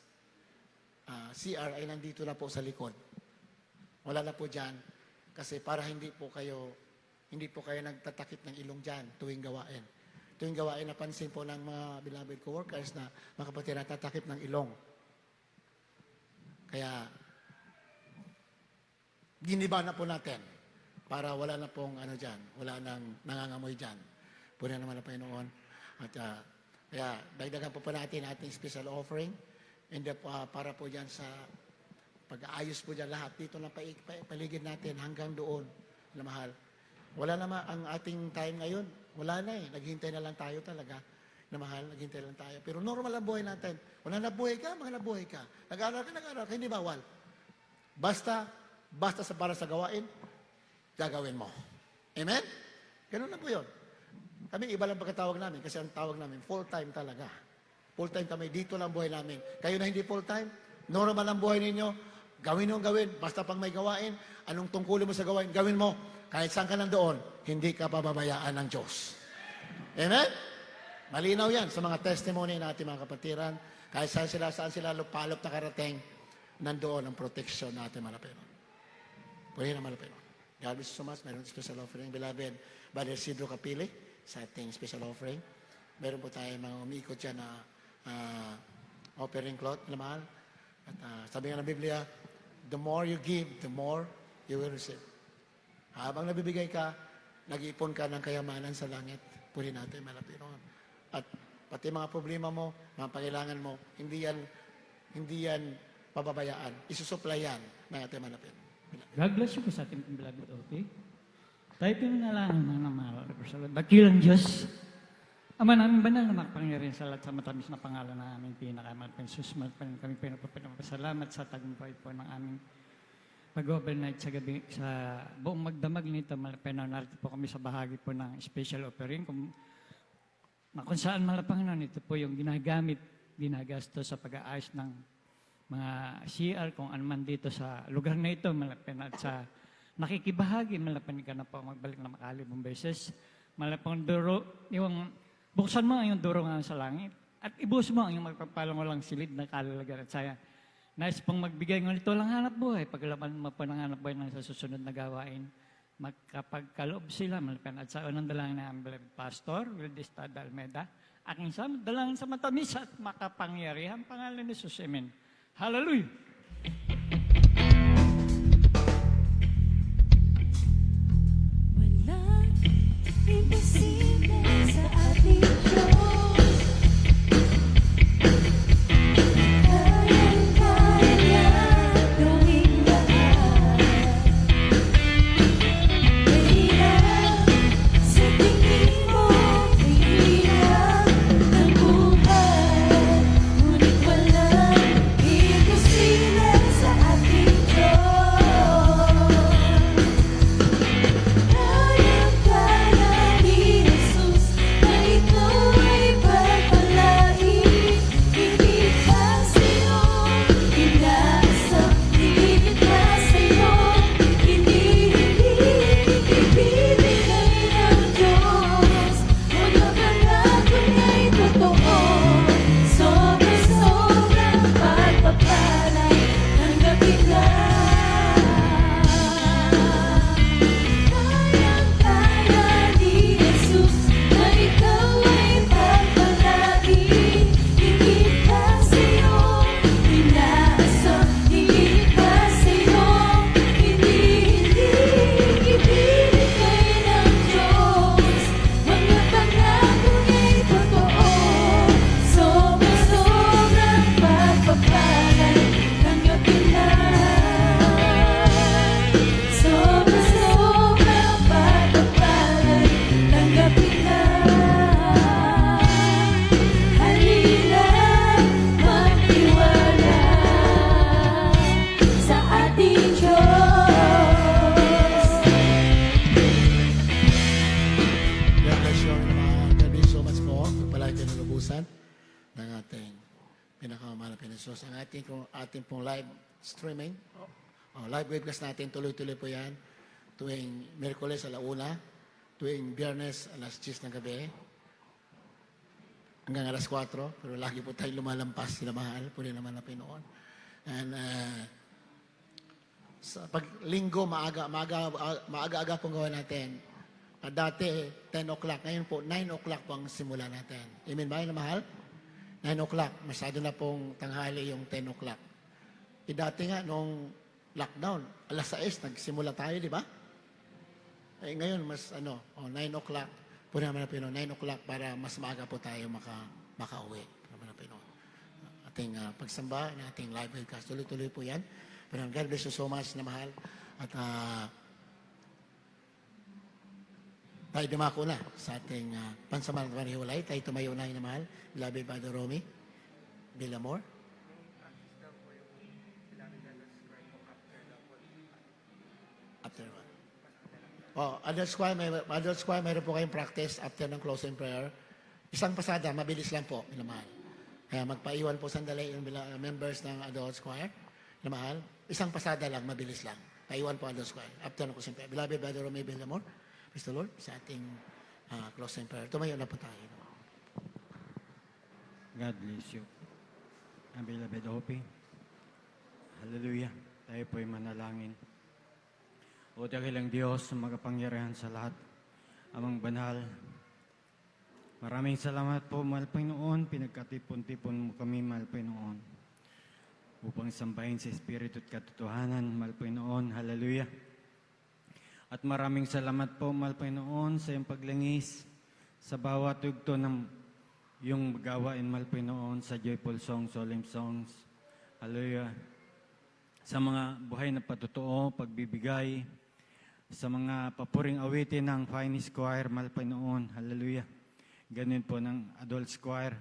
Speaker 1: CR ay nandito na po sa likod. Wala na po dyan. Kasi para hindi po kayo nagtatakip ng ilong dyan tuwing gawain. Tuwing gawain, napansin po ng mga beloved co-workers na mga kapatid natatakip ng ilong. Kaya, giniba na po natin para wala na pong wala nang nangangamoy dyan. Puna naman na Panginoon. At kaya, dagdagan po natin ating special offering. And para po dyan sa pag-aayos po dyan lahat. Dito na paligid natin hanggang doon na mahal. Wala naman ang ating time ngayon. Wala na eh. Naghintay na lang tayo talaga. Na mahal, naghintay lang tayo. Pero normal ang buhay natin. Wala nabuhay ka, mga nabuhay ka. Nag-aaral ka, hindi bawal. Basta para sa gawain, gagawin mo. Amen? Ganun na po yun. Kami, iba lang pagkatawag namin kasi ang tawag namin, full-time talaga. Full-time kami, dito lang buhay namin. Kayo na hindi full-time, normal ang buhay ninyo, gawin nyo gawin, basta pang may gawain, anong tungkulin mo sa gawain, gawin mo. Kahit saan ka nandoon, hindi ka pababayaan ng Diyos. Amen? Malinaw yan sa mga testimony natin mga kapatiran. Kahit saan sila lupalop na karating, nandoon ang protection natin mga Panginoon. Pwede na mga Panginoon. God bless you so much. Meron special offering. Beloved, Brother Sidro Capili sa ating special offering. Meron po tayo mga umiikot dyan na offering cloth na mahal. At sabi nga ng Biblia, the more you give, the more you will receive. Habang nabibigay ka, nag-iipon ka ng kayamanan sa langit. Puri natin malapit noon. At pati mga problema mo, mga pangailangan mo, hindi yan pababayaan. Isusupply yan ng ating malapit.
Speaker 4: God bless you po sa ating beloved, okay? Tayo pinanalangin ng mahal. Dakilang Diyos, Ama namin banal na makapangyarihan sa lahat sa matamis na pangalan ng aming pinakamalapang susmat. Kami pinapasalamat sa tagumpay po ng aming pag-overnight sa gabi, sa buong magdamag nito. Narito po kami sa bahagi po ng special offering. Kung saan Panginoon, ito po yung ginagastos sa pag-aayos ng mga CR, kung ano man dito sa lugar na ito, malapin at sa nakikibahagi, malapin ka na po magbalik na makalibong beses. Malapang duro, yung buksan mo ang iyong duro nga sa langit at ibus mo ang iyong magpapalang walang silid na kalalagan at saya. Nais pong magbigay ng ito lang hanap buhay, paglaban mo po ng hanap buhay ng sa susunod na gawain. Magkapagkaloob sila, malapin at sa unang dalangin na aming Pastor, Wildes Tada Almeda, aking dalangin sa matamis at makapangyarihan pangalan ni Jesus. Amen. Hallelujah!
Speaker 5: Walang imposible sa ating Diyos. Kayang-kaya gawing lahat. Mahirap sa tingin mo, mahirap ng buhay. Ngunit walang imposible sa ating Diyos. Kayang-kaya ni Jesus na ikaw ay pagpalain. Hindi ka sa'yo, inaasam, higit ka sa'yo. Hindi ibibigay ng Diyos. Mga pangako niya'y totoo. Sobra-sobrang pagpapalay, tanggapin lang. Kayang-kaya ni Jesus na ikaw ay pagpalain. Higit ka sa'yo, inaasam, higit ka sa'yo. Hindi ibibigay ng Diyos. Mga pangako niya'y totoo. Sobra-sobrang pagpapalay, tanggapin lang. Sobra-sobrang pagpapalay, tanggapin lang. Halina, magtiwala sa ating Diyos.
Speaker 1: God bless you, God bless you so much po. Palagi ng lubusan ng ating pinakamahal na Pinisos. Ang ating pong live streaming, live webcast natin, tuloy-tuloy po yan. Tuwing Miyerkules alauna, tuwing Biyernes alas 10 ng gabi, hanggang alas 4, pero lagi po tayo lumalampas sila mahal, po rin naman na Pinoon. And sa paglinggo, maaga-aga pong gawa natin. Dati, 10 o'clock. Ngayon po, 9 o'clock po ang simula natin. Amen ba yun na mahal? 9 o'clock. Masyado na pong tanghali yung 10 o'clock. Dati nga, nung lockdown, alas 6, nagsimula tayo, di ba? Ngayon, mas 9 o'clock. Puro naman na Pinoy, 9 o'clock para mas maaga po tayo makauwi. Naman na Pinoy. Ating pagsamba, na ating live webcast. Tuloy-tuloy po yan. Pero God bless you so much na mahal. At tayo dumako na sa ating pansamantalang hiwalay. Tayo tumayo na na mahal. Beloved Brother Romy Villamor. After what? Adult Squire, mayroon po kayong practice after ng closing prayer. Isang pasada, mabilis lang po, minamahal. Kaya magpaiwan po sandali yung members ng Adult Squire, minamahal. Isang pasada lang, mabilis lang. Paiwan po Adult Squire after ng closing prayer. Beloved Brother Romy Villamor, praise the Lord, sa ating closing prayer. Tumayo na po tayo.
Speaker 6: God bless you. Ang beloved Hopi. Hallelujah. Tayo po'y manalangin. O dakilang Diyos, makapangyarihan sa lahat, Amang banal, maraming salamat po, mahal Panginoon, pinagkatipon-tipon mo kami, mahal Panginoon, upang sambahin sa Espiritu at katotohanan, mahal Panginoon, hallelujah. At maraming salamat po, mahal Panginoon, sa iyong paglingis sa bawat tugto ng yung gawain, mahal Panginoon, sa joyful songs, solemn songs, hallelujah. Sa mga buhay na patotoo, pagbibigay, sa mga papuring awitin ng Finest Choir, mahal Panginoon, hallelujah. Ganun po ng Adults Choir.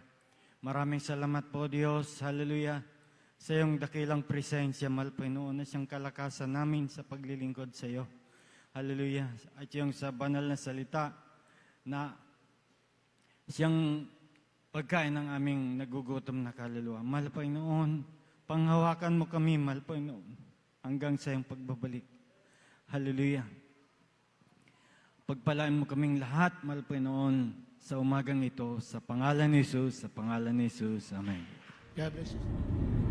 Speaker 6: Maraming salamat po, Diyos, hallelujah, sa iyong dakilang presensya, mahal Panginoon, na siyang kalakasan namin sa paglilingkod sa iyo. Hallelujah. At yung sa banal na salita na siyang pagkain ng aming nagugutom na kaluluwa. Mahal Panginoon, panghawakan mo kami, mahal Panginoon, hanggang sa iyong pagbabalik. Hallelujah. Pagpalaan mo kaming lahat, mahal Panginoon, sa umagang ito, sa pangalan ni Jesus, sa pangalan ni Jesus. Amen.
Speaker 1: God bless you.